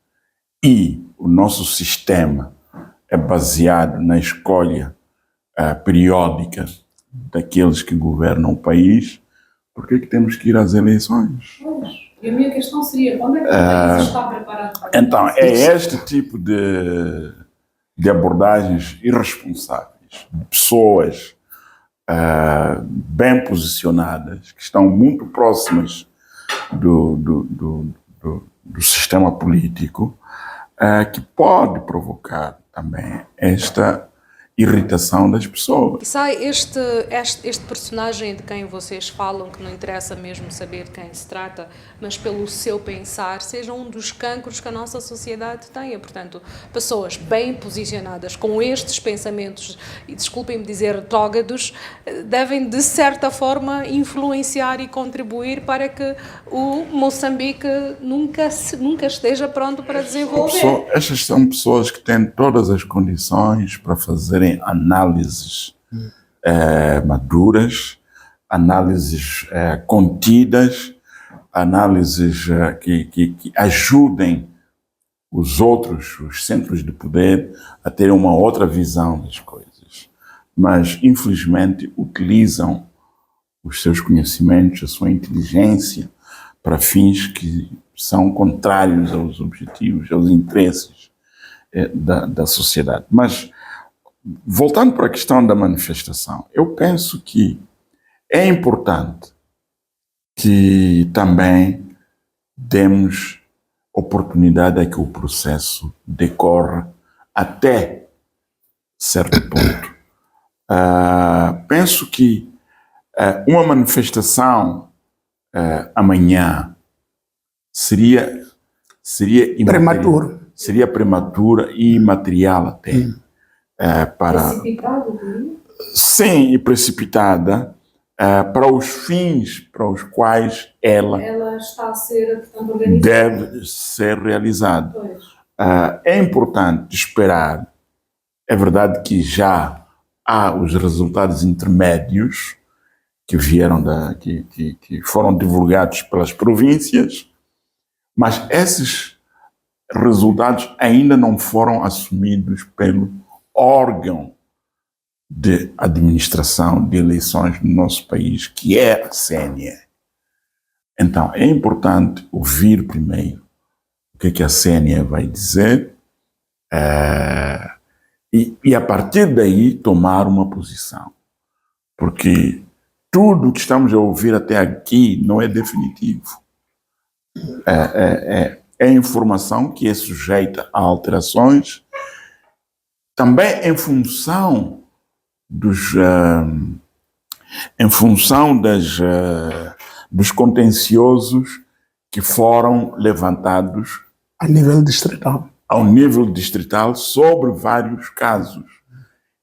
E o nosso sistema é baseado na escolha periódica daqueles que governam o país, por que temos que ir às eleições? E a minha questão seria, quando é que o país está preparado para Então, é este tipo de abordagens irresponsáveis, de pessoas bem posicionadas, que estão muito próximas do sistema político, que pode provocar também esta irritação das pessoas. E sai este personagem de quem vocês falam, que não interessa mesmo saber de quem se trata, mas pelo seu pensar, seja um dos cancros que a nossa sociedade tenha. Portanto, pessoas bem posicionadas com estes pensamentos, e desculpem-me dizer retógrados, devem de certa forma influenciar e contribuir para que o Moçambique nunca esteja pronto para desenvolver. Estas são pessoas que têm todas as condições para fazerem análises maduras, análises contidas, análises que ajudem os centros de poder, a terem uma outra visão das coisas. Mas, infelizmente, utilizam os seus conhecimentos, a sua inteligência, para fins que são contrários aos objetivos, aos interesses da sociedade. Mas, voltando para a questão da manifestação, eu penso que é importante que também demos oportunidade a que o processo decorra até certo ponto. Penso que uma manifestação amanhã seria Prematuro. Seria prematura e imaterial até. Sim, e precipitada para os fins para os quais ela está a ser, portanto, organizada. Deve ser realizada. É importante esperar. É verdade que já há os resultados intermédios que vieram que foram divulgados pelas províncias, mas esses resultados ainda não foram assumidos pelo órgão de administração de eleições no nosso país, que é a CNE. Então, é importante ouvir primeiro o que a CNE vai dizer e a partir daí tomar uma posição. Porque tudo o que estamos a ouvir até aqui não é definitivo. É informação que é sujeita a alterações, também em função dos contenciosos que foram levantados a nível distrital. Ao nível distrital sobre vários casos.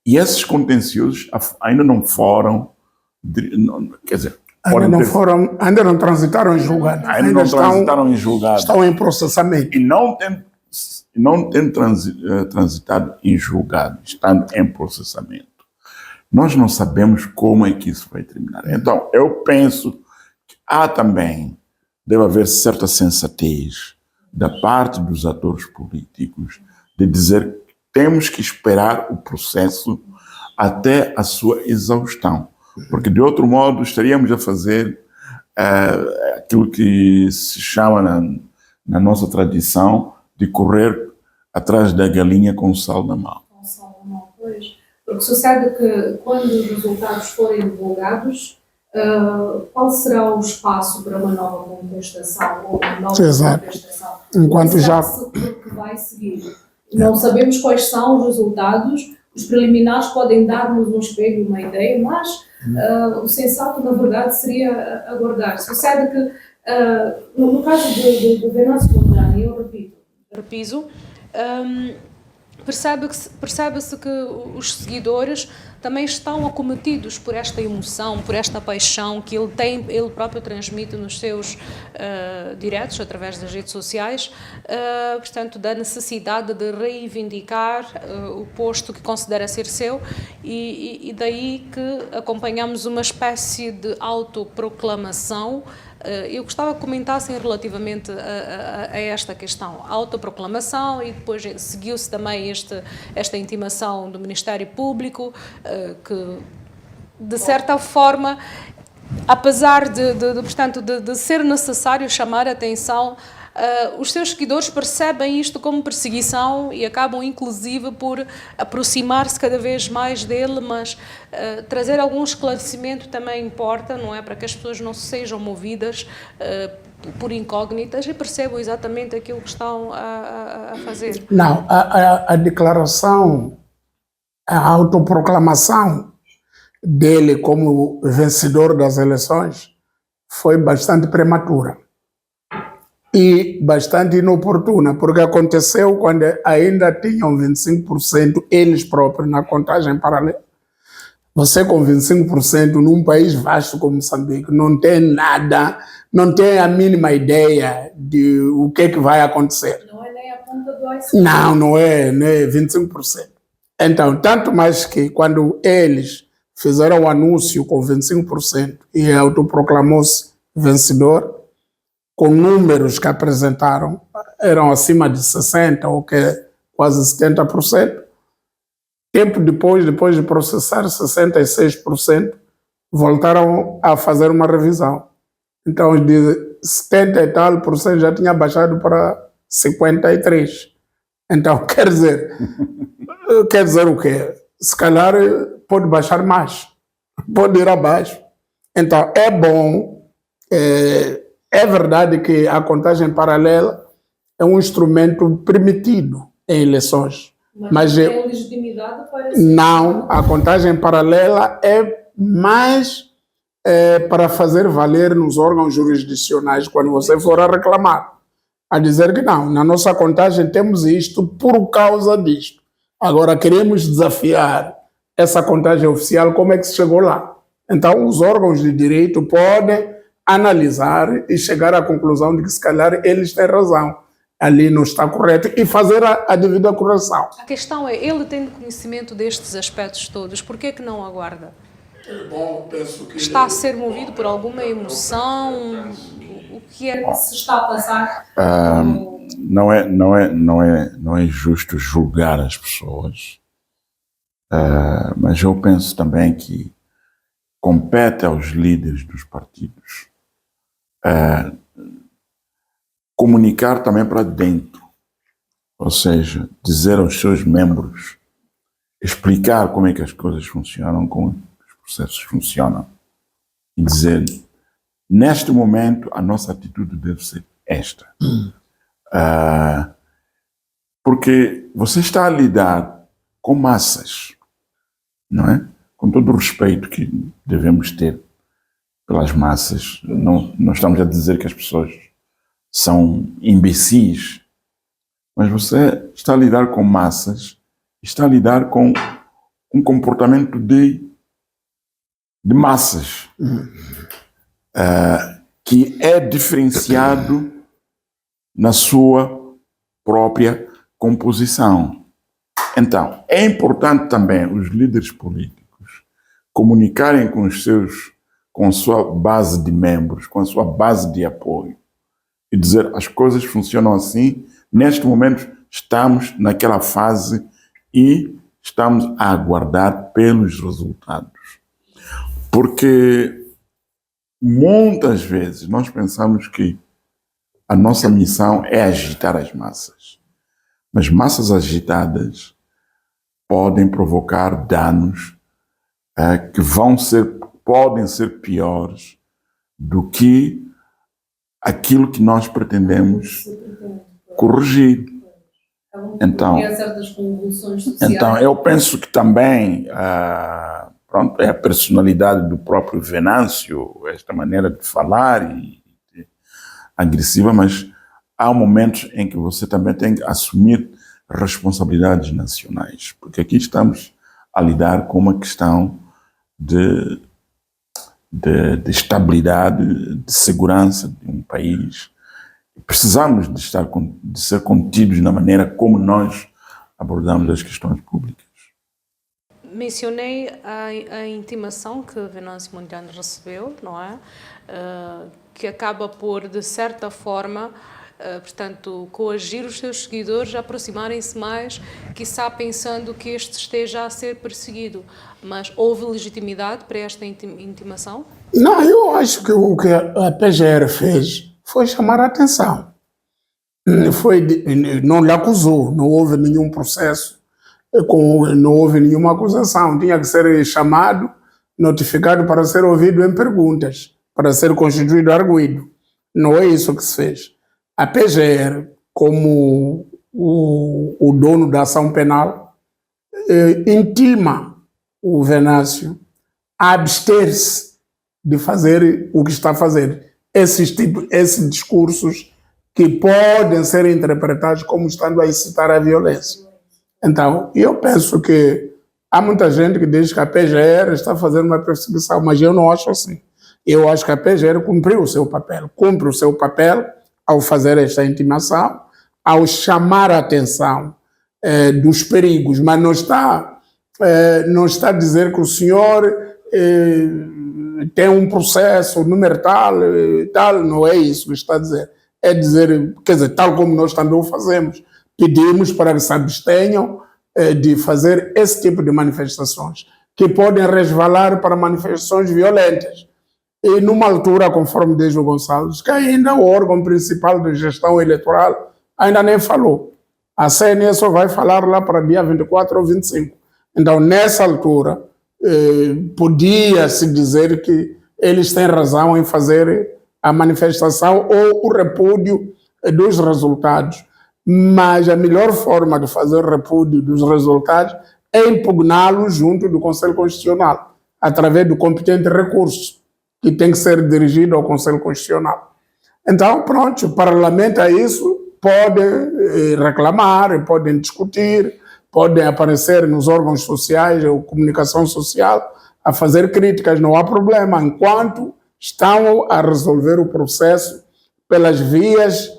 E esses contenciosos ainda não foram, quer dizer, Ainda não transitaram em julgado. Ainda não transitaram em julgado. Estão em processamento. E não tem transitado em julgado, estando em processamento. Nós não sabemos como é que isso vai terminar. Então, eu penso que deve haver certa sensatez da parte dos atores políticos de dizer que temos que esperar o processo até a sua exaustão. Porque, de outro modo, estaríamos a fazer aquilo que se chama na nossa tradição de correr atrás da galinha com o sal na mão. Com sal na mão, pois. Porque sucede que, quando os resultados forem divulgados, qual será o espaço para uma nova contestação ou uma nova contestação? Enquanto já... O que vai seguir? Não sabemos quais são os resultados. Os preliminares podem dar-nos um espelho, uma ideia, mas o sensato, na verdade, seria aguardar. Sucede que, no caso do Venâncio Mondlane, eu repito, percebe-se que os seguidores também estão acometidos por esta emoção, por esta paixão que ele próprio transmite nos seus diretos, através das redes sociais, portanto, da necessidade de reivindicar o posto que considera ser seu e daí que acompanhamos uma espécie de autoproclamação. Eu gostava que comentassem relativamente a esta questão, a autoproclamação, e depois seguiu-se também esta intimação do Ministério Público, que, de certa forma, apesar de ser necessário chamar a atenção, os seus seguidores percebem isto como perseguição e acabam, inclusive, por aproximar-se cada vez mais dele, mas trazer algum esclarecimento também importa, não é? Para que as pessoas não sejam movidas por incógnitas e percebam exatamente aquilo que estão a fazer. Não, a declaração, a autoproclamação dele como vencedor das eleições foi bastante prematura e bastante inoportuna, porque aconteceu quando ainda tinham 25% eles próprios na contagem paralela. Você com 25% num país vasto como Moçambique não tem nada, não tem a mínima ideia de o que vai acontecer. Não é nem a ponta do iceberg. Não é, né? 25%. Então, tanto mais que quando eles fizeram o anúncio com 25% e autoproclamou-se vencedor, com números que apresentaram, eram acima de 60% ou quase 70%. Tempo depois de processar 66%, voltaram a fazer uma revisão. Então, de 70 e tal por cento já tinha baixado para 53%. Então, quer dizer o quê? Se calhar pode baixar mais, pode ir abaixo. Então, é bom, é verdade que a contagem paralela é um instrumento permitido em eleições. Mas tem legitimidade para isso? Não, a contagem paralela é mais para fazer valer nos órgãos jurisdicionais quando você for a reclamar. A dizer que não, na nossa contagem temos isto por causa disto. Agora queremos desafiar essa contagem oficial, como é que se chegou lá? Então os órgãos de direito podem analisar e chegar à conclusão de que se calhar eles têm razão, ali não está correto, e fazer a devida correção. A questão é, ele tendo conhecimento destes aspectos todos, por que não aguarda? Bom, penso que... Está a ser movido por alguma emoção? O que é que se está a passar? Não é justo julgar as pessoas, mas eu penso também que compete aos líderes dos partidos comunicar também para dentro, ou seja, dizer aos seus membros, explicar como é que as coisas funcionam, como os processos funcionam, e dizer, neste momento, a nossa atitude deve ser esta. Porque você está a lidar com massas, não é? Com todo o respeito que devemos ter pelas massas, não estamos a dizer que as pessoas são imbecis, mas você está a lidar com massas, está a lidar com um comportamento de massas. que é diferenciado na sua própria composição. Então, é importante também os líderes políticos comunicarem com com a sua base de membros, com a sua base de apoio e dizer as coisas funcionam assim, neste momento estamos naquela fase e estamos a aguardar pelos resultados. Porque muitas vezes nós pensamos que a nossa missão é agitar as massas. Mas massas agitadas podem provocar danos que podem ser piores do que aquilo que nós pretendemos corrigir. Então eu penso que também é a personalidade do próprio Venâncio, esta maneira de falar agressiva, mas há momentos em que você também tem que assumir responsabilidades nacionais, porque aqui estamos a lidar com uma questão de estabilidade, de segurança de um país. Precisamos de ser contidos na maneira como nós abordamos as questões públicas. Mencionei a intimação que Venâncio Mondlane recebeu, não é? Que acaba por, de certa forma, portanto, coagir os seus seguidores a aproximarem-se mais, quiçá pensando que este esteja a ser perseguido. Mas houve legitimidade para esta intimação? Não, eu acho que o que a PGR fez foi chamar a atenção. Não lhe acusou, não houve nenhum processo, não houve nenhuma acusação. Tinha que ser chamado, notificado para ser ouvido em perguntas, para ser constituído arguido. Não é isso que se fez. A PGR, como o dono da ação penal, intima o Venâncio a abster-se de fazer o que está a fazer. Esses discursos que podem ser interpretados como estando a incitar a violência. Então, eu penso que há muita gente que diz que a PGR está fazendo uma perseguição, mas eu não acho assim. Eu acho que a PGR cumpre o seu papel ao fazer esta intimação, ao chamar a atenção dos perigos, mas não está a dizer que o senhor tem um processo número tal, não é isso que está a dizer. É dizer, quer dizer, tal como nós também o fazemos, pedimos para que se abstenham de fazer esse tipo de manifestações, que podem resvalar para manifestações violentas. E numa altura, conforme diz o Gonçalves, que ainda o órgão principal de gestão eleitoral ainda nem falou. A CNE só vai falar lá para dia 24 ou 25. Então, nessa altura, podia-se dizer que eles têm razão em fazer a manifestação ou o repúdio dos resultados. Mas a melhor forma de fazer o repúdio dos resultados é impugná-los junto do Conselho Constitucional, através do competente recurso, que tem que ser dirigido ao Conselho Constitucional. Então, pronto, o Parlamento a isso pode reclamar, podem discutir, podem aparecer nos órgãos sociais ou comunicação social a fazer críticas, não há problema, enquanto estão a resolver o processo pelas vias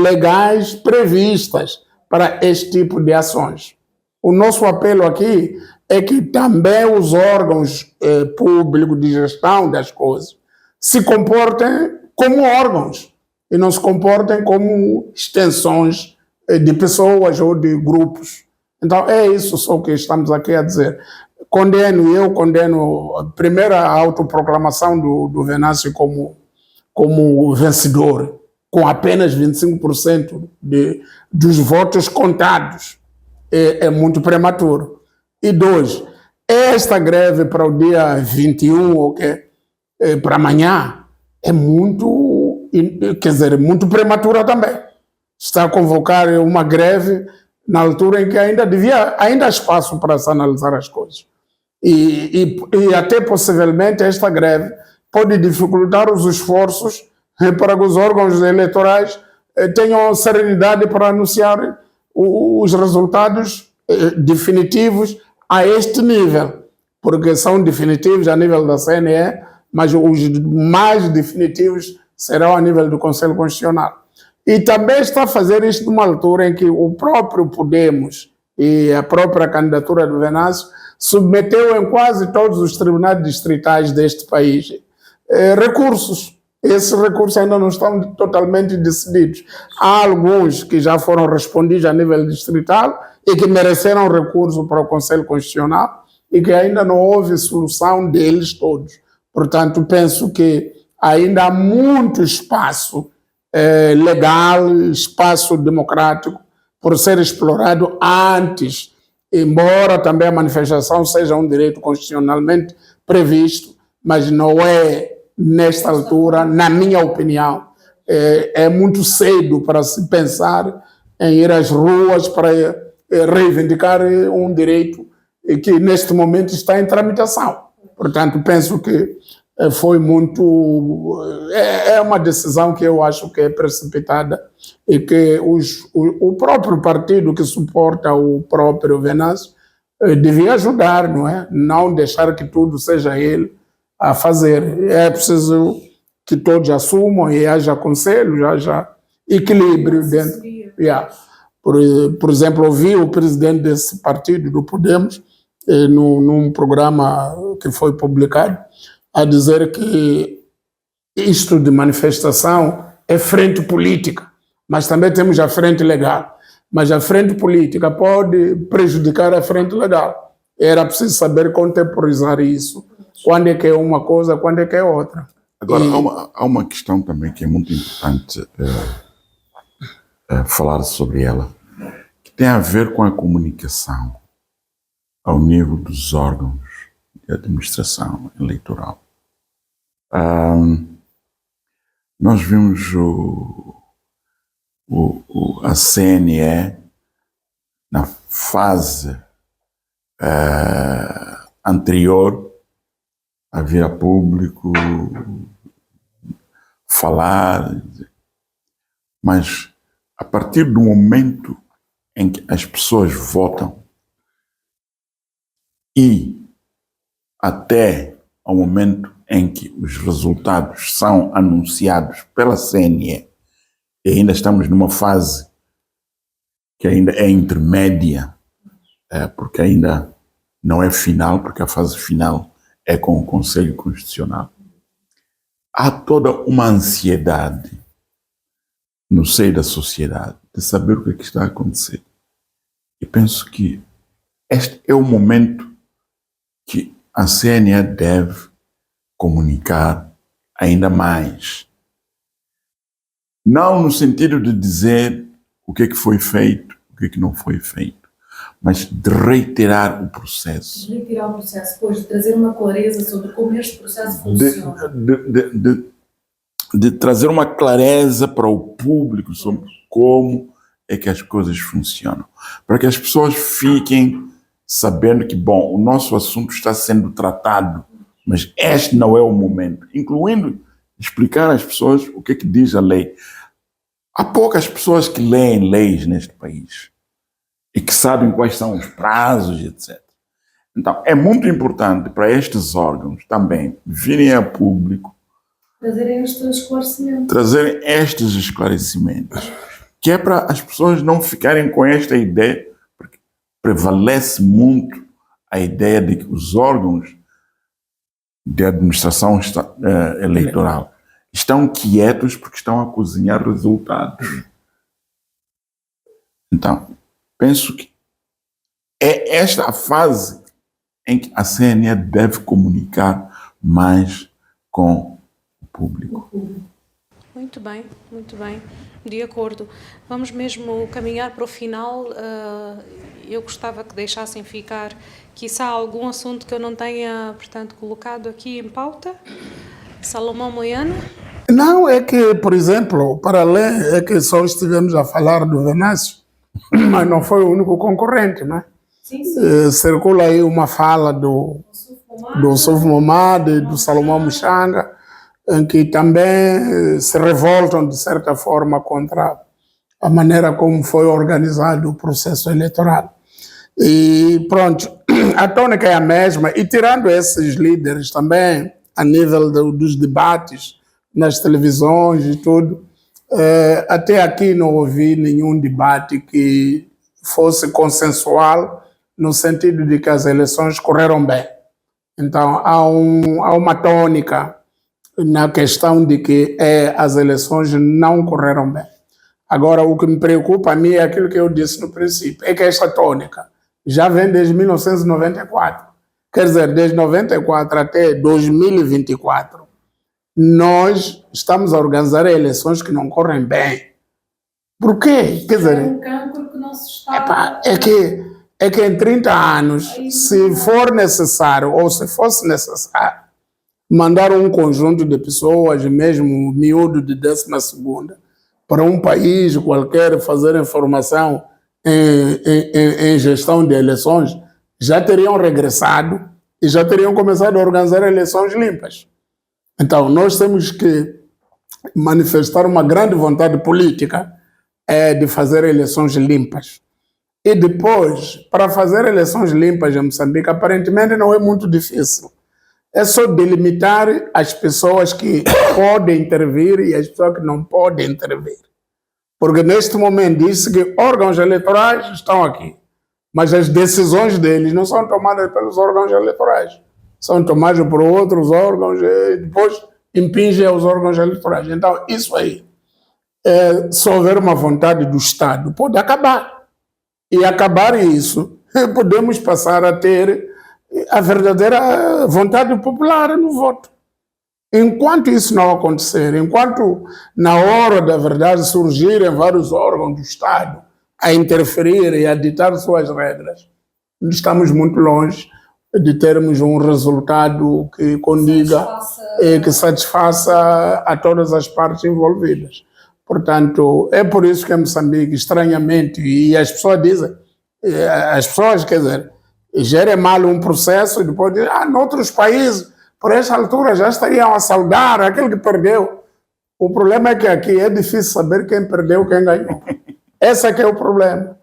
legais previstas para este tipo de ações. O nosso apelo aqui é que também os órgãos públicos de gestão das coisas se comportem como órgãos e não se comportem como extensões de pessoas ou de grupos. Então é isso só que estamos aqui a dizer. Eu condeno a primeira autoproclamação do Venâncio como vencedor, com apenas 25% dos votos contados. É muito prematuro. E dois, esta greve para o dia 21, para amanhã, é muito prematura também. Está a convocar uma greve na altura em que ainda há espaço para se analisar as coisas. E até possivelmente esta greve pode dificultar os esforços para que os órgãos eleitorais tenham serenidade para anunciar os resultados definitivos a este nível, porque são definitivos a nível da CNE, mas os mais definitivos serão a nível do Conselho Constitucional. E também está a fazer isto numa altura em que o próprio Podemos e a própria candidatura do Venâncio submeteu em quase todos os tribunais distritais deste país recursos. Esses recursos ainda não estão totalmente decididos. Há alguns que já foram respondidos a nível distrital e que mereceram recurso para o Conselho Constitucional e que ainda não houve solução deles todos. Portanto, penso que ainda há muito espaço legal, espaço democrático por ser explorado antes, embora também a manifestação seja um direito constitucionalmente previsto, mas não é nesta altura, na minha opinião, é muito cedo para se pensar em ir às ruas para reivindicar um direito que neste momento está em tramitação. Portanto, penso que foi muito... É uma decisão que eu acho que é precipitada e que o próprio partido que suporta o próprio Venâncio devia ajudar, não é? Não deixar que tudo seja ele a fazer. É preciso que todos assumam e haja conselho, haja equilíbrio dentro. Yeah. Por exemplo, ouvi o presidente desse partido, do Podemos, num programa que foi publicado, a dizer que isto de manifestação é frente política, mas também temos a frente legal. Mas a frente política pode prejudicar a frente legal. Era preciso saber contemporizar isso. Quando é que é uma coisa, quando é que é outra. Agora, há uma questão também que é muito importante falar sobre ela, que tem a ver com a comunicação ao nível dos órgãos de administração eleitoral. Nós vimos a CNE na fase anterior a vir a público falar, mas a partir do momento em que as pessoas votam e até ao momento em que os resultados são anunciados pela CNE, e ainda estamos numa fase que ainda é intermédia, porque ainda não é final, porque a fase final é com o Conselho Constitucional. Há toda uma ansiedade no seio da sociedade de saber o que é que está a acontecer. E penso que este é o momento que a CNE deve comunicar ainda mais. Não no sentido de dizer o que é que foi feito, o que é que não foi feito, mas de reiterar o processo. De reiterar o processo, pois, de trazer uma clareza sobre como este processo funciona. De trazer uma clareza para o público sobre como é que as coisas funcionam. Para que as pessoas fiquem sabendo que, bom, o nosso assunto está sendo tratado, mas este não é o momento. Incluindo explicar às pessoas o que é que diz a lei. Há poucas pessoas que leem leis neste país e que sabem quais são os prazos, etc. Então, é muito importante para estes órgãos também virem a público trazerem estes esclarecimentos, que é para as pessoas não ficarem com esta ideia, porque prevalece muito a ideia de que os órgãos de administração eleitoral estão quietos porque estão a cozinhar resultados. Então, penso que é esta a fase em que a CNE deve comunicar mais com o público. Muito bem, de acordo. Vamos mesmo caminhar para o final. Eu gostava que deixassem ficar, quiçá, algum assunto que eu não tenha, portanto, colocado aqui em pauta. Salomão Moiano? Não, é que, por exemplo, para além, é que só estivemos a falar do Venâncio, mas não foi o único concorrente, né? Sim, sim. Circula aí uma fala do Suf Momad e do Salomão Muxanga, em que também se revoltam, de certa forma, contra a maneira como foi organizado o processo eleitoral. E pronto, a tônica é a mesma, e tirando esses líderes também, a nível dos debates nas televisões e tudo. Até aqui não ouvi nenhum debate que fosse consensual no sentido de que as eleições correram bem. Então, há uma tônica na questão de que as eleições não correram bem. Agora, o que me preocupa a mim é aquilo que eu disse no princípio, é que esta tônica já vem desde 1994. Quer dizer, desde 1994 até 2024, nós estamos a organizar eleições que não correm bem. Por quê? Quer dizer, É um cancro que não se está... é que em 30 anos, se for necessário, ou se fosse necessário, mandar um conjunto de pessoas, mesmo miúdo de 12ª, para um país qualquer fazer formação em gestão de eleições, já teriam regressado e já teriam começado a organizar eleições limpas. Então, nós temos que manifestar uma grande vontade política de fazer eleições limpas. E depois, para fazer eleições limpas em Moçambique, aparentemente não é muito difícil. É só delimitar as pessoas que podem intervir e as pessoas que não podem intervir. Porque neste momento diz-se que órgãos eleitorais estão aqui, mas as decisões deles não são tomadas pelos órgãos eleitorais, são tomadas por outros órgãos e depois impingem aos órgãos eleitorais. Então, isso aí, se houver uma vontade do Estado, pode acabar. E acabar isso, podemos passar a ter a verdadeira vontade popular no voto. Enquanto isso não acontecer, enquanto na hora da verdade surgirem vários órgãos do Estado a interferir e a ditar suas regras, estamos muito longe de termos um resultado que condiga e que satisfaça a todas as partes envolvidas. Portanto, é por isso que em Moçambique, estranhamente, e as pessoas dizem, quer dizer, gerem mal um processo e depois dizem, noutros países, por essa altura já estariam a saudar aquele que perdeu. O problema é que aqui é difícil saber quem perdeu, quem ganhou. Esse é que é o problema.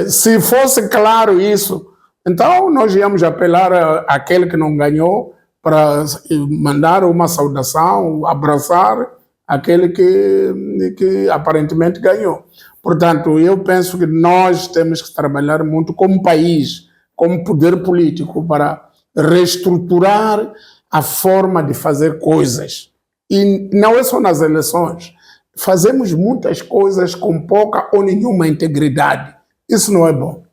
Se fosse claro isso, então nós íamos apelar àquele que não ganhou para mandar uma saudação, abraçar aquele que aparentemente ganhou. Portanto, eu penso que nós temos que trabalhar muito como país, como poder político, para reestruturar a forma de fazer coisas. E não é só nas eleições. Fazemos muitas coisas com pouca ou nenhuma integridade. Isso não é bom.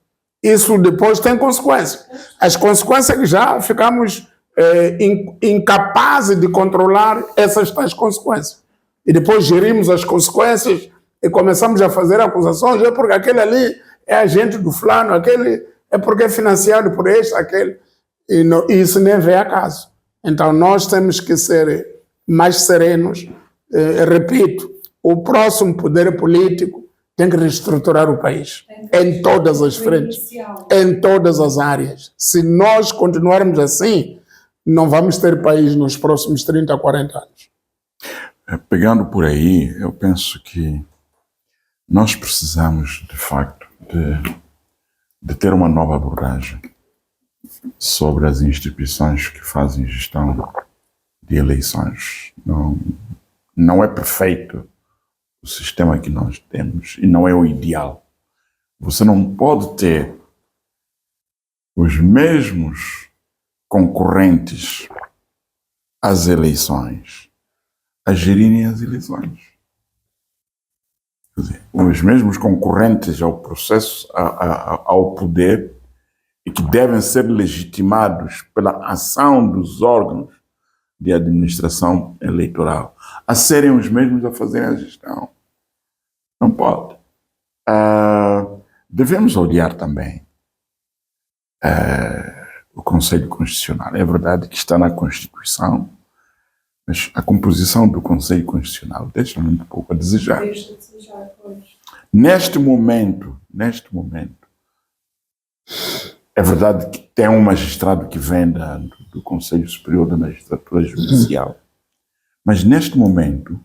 Isso depois tem consequências. As consequências é que já ficamos incapazes de controlar essas tais consequências. E depois gerimos as consequências e começamos a fazer acusações, é porque aquele ali é agente do fulano, aquele é porque é financiado por este, aquele. E isso nem vem a caso. Então nós temos que ser mais serenos. Repito, o próximo poder político tem que reestruturar o país em todas as frentes, em todas as áreas. Se nós continuarmos assim, não vamos ter país nos próximos 30, 40 anos. Pegando por aí, eu penso que nós precisamos, de facto, de ter uma nova abordagem sobre as instituições que fazem gestão de eleições. Não é perfeito o sistema que nós temos e não é o ideal. Você não pode ter os mesmos concorrentes às eleições a gerirem as eleições. Quer dizer, os mesmos concorrentes ao processo, ao poder, e que devem ser legitimados pela ação dos órgãos de administração eleitoral, a serem os mesmos a fazerem a gestão. Não pode. Devemos olhar também o Conselho Constitucional. É verdade que está na Constituição, mas a composição do Conselho Constitucional deixa muito pouco a desejar. Deixa de desejar, pois. Neste momento, é verdade que tem um magistrado que vem do Conselho Superior da Magistratura Judicial, mas neste momento,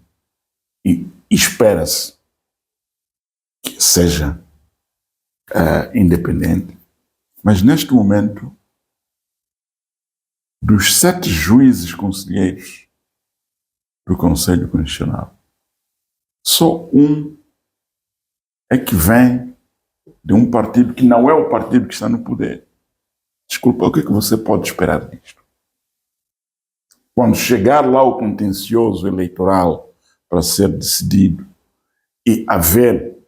e espera-se que seja independente, mas neste momento dos 7 juízes conselheiros do Conselho Constitucional, só um é que vem de um partido que não é o partido que está no poder. Desculpa, o que é que você pode esperar disto? Quando chegar lá o contencioso eleitoral para ser decidido e haver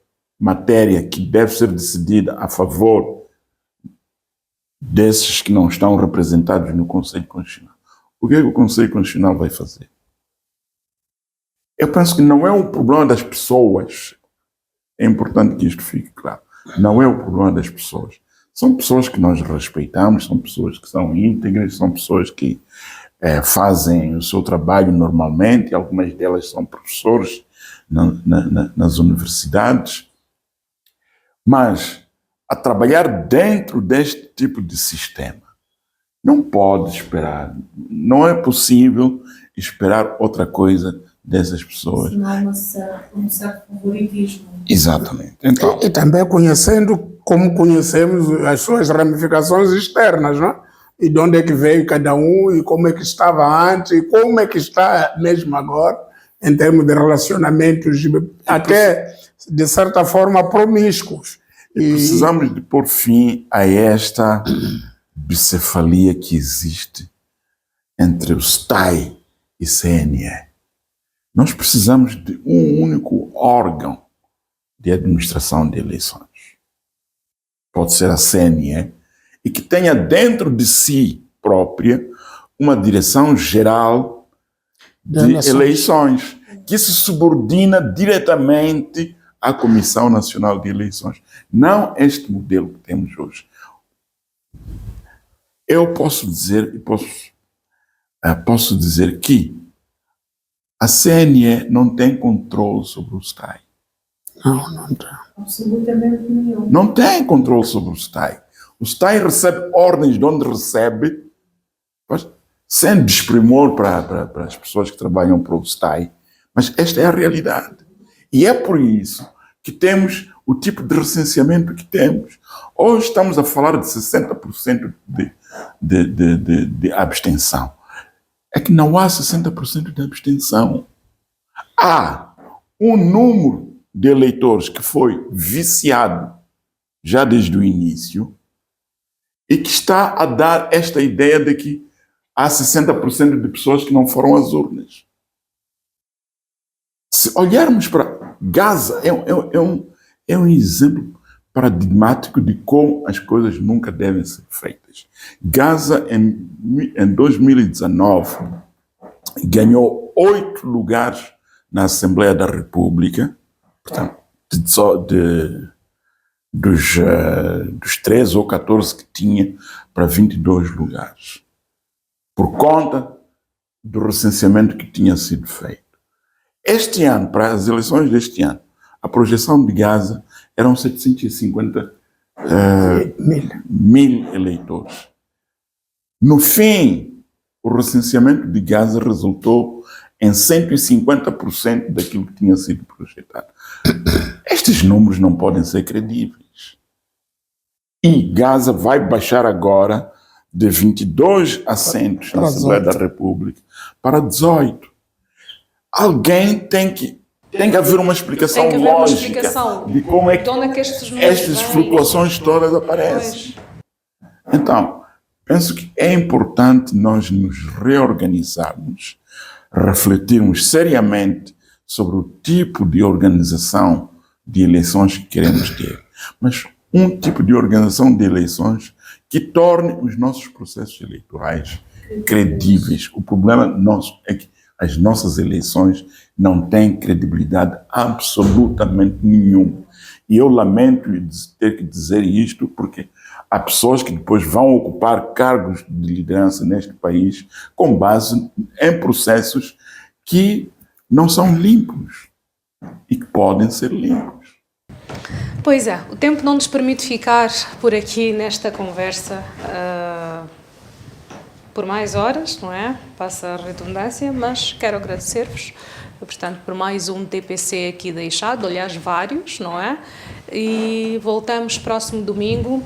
matéria que deve ser decidida a favor desses que não estão representados no Conselho Constitucional, o que é que o Conselho Constitucional vai fazer? Eu penso que não é um problema das pessoas. É importante que isto fique claro. Não é o problema das pessoas. São pessoas que nós respeitamos, são pessoas que são íntegras, são pessoas que fazem o seu trabalho normalmente, algumas delas são professores nas universidades, mas a trabalhar dentro deste tipo de sistema não pode esperar, não é possível esperar outra coisa dessas pessoas. Senão um certo favoritismo. Exatamente. Então, E também conhecendo como conhecemos as suas ramificações externas, não é? E de onde é que veio cada um, e como é que estava antes, e como é que está mesmo agora, em termos de relacionamentos, até, de certa forma, promíscuos. precisamos de pôr fim a esta bicefalia que existe entre o STAI e CNE. Nós precisamos de um único órgão de administração de eleições. Pode ser a CNE, e que tenha dentro de si própria uma direção geral de eleições, que se subordina diretamente à Comissão Nacional de Eleições. Não este modelo que temos hoje. Eu posso dizer, posso dizer que a CNE não tem controle sobre o STAI. Não tem. Absolutamente nenhum. Não tem controle sobre o STAI. O STAI recebe ordens de onde recebe, sem desprimor para as pessoas que trabalham para o STAI, mas esta é a realidade. E é por isso que temos o tipo de recenseamento que temos. Hoje estamos a falar de 60% de abstenção. É que não há 60% de abstenção. Há um número de eleitores que foi viciado já desde o início e que está a dar esta ideia de que há 60% de pessoas que não foram às urnas. Se olharmos para Gaza, é um exemplo paradigmático de como as coisas nunca devem ser feitas. Gaza, em 2019, ganhou 8 lugares na Assembleia da República, portanto, dos 13 ou 14 que tinha para 22 lugares, por conta do recenseamento que tinha sido feito. Este ano, para as eleições deste ano, a projeção de Gaza eram 750 mil eleitores. No fim, o recenseamento de Gaza resultou em 150% daquilo que tinha sido projetado. Estes números não podem ser credíveis. E Gaza vai baixar agora de 22 assentos na Assembleia da República para 18. Alguém tem que haver uma explicação lógica de como é que estas flutuações todas aparecem. Então, penso que é importante nós nos reorganizarmos, refletirmos seriamente sobre o tipo de organização de eleições que queremos ter, mas um tipo de organização de eleições que torne os nossos processos eleitorais credíveis. O problema nosso é que as nossas eleições não têm credibilidade absolutamente nenhuma. E eu lamento ter que dizer isto porque há pessoas que depois vão ocupar cargos de liderança neste país com base em processos que não são limpos e que podem ser limpos. Pois é, o tempo não nos permite ficar por aqui nesta conversa por mais horas, não é? Passa a redundância, mas quero agradecer-vos, portanto, por mais um TPC aqui deixado, aliás, vários, não é? E voltamos próximo domingo.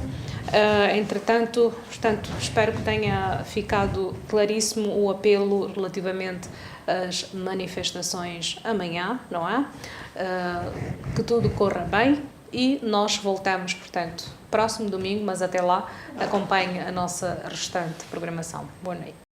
Entretanto, Portanto, espero que tenha ficado claríssimo o apelo relativamente às manifestações amanhã, não é? Que tudo corra bem e nós voltamos, portanto, próximo domingo, mas até lá acompanhe a nossa restante programação. Boa noite.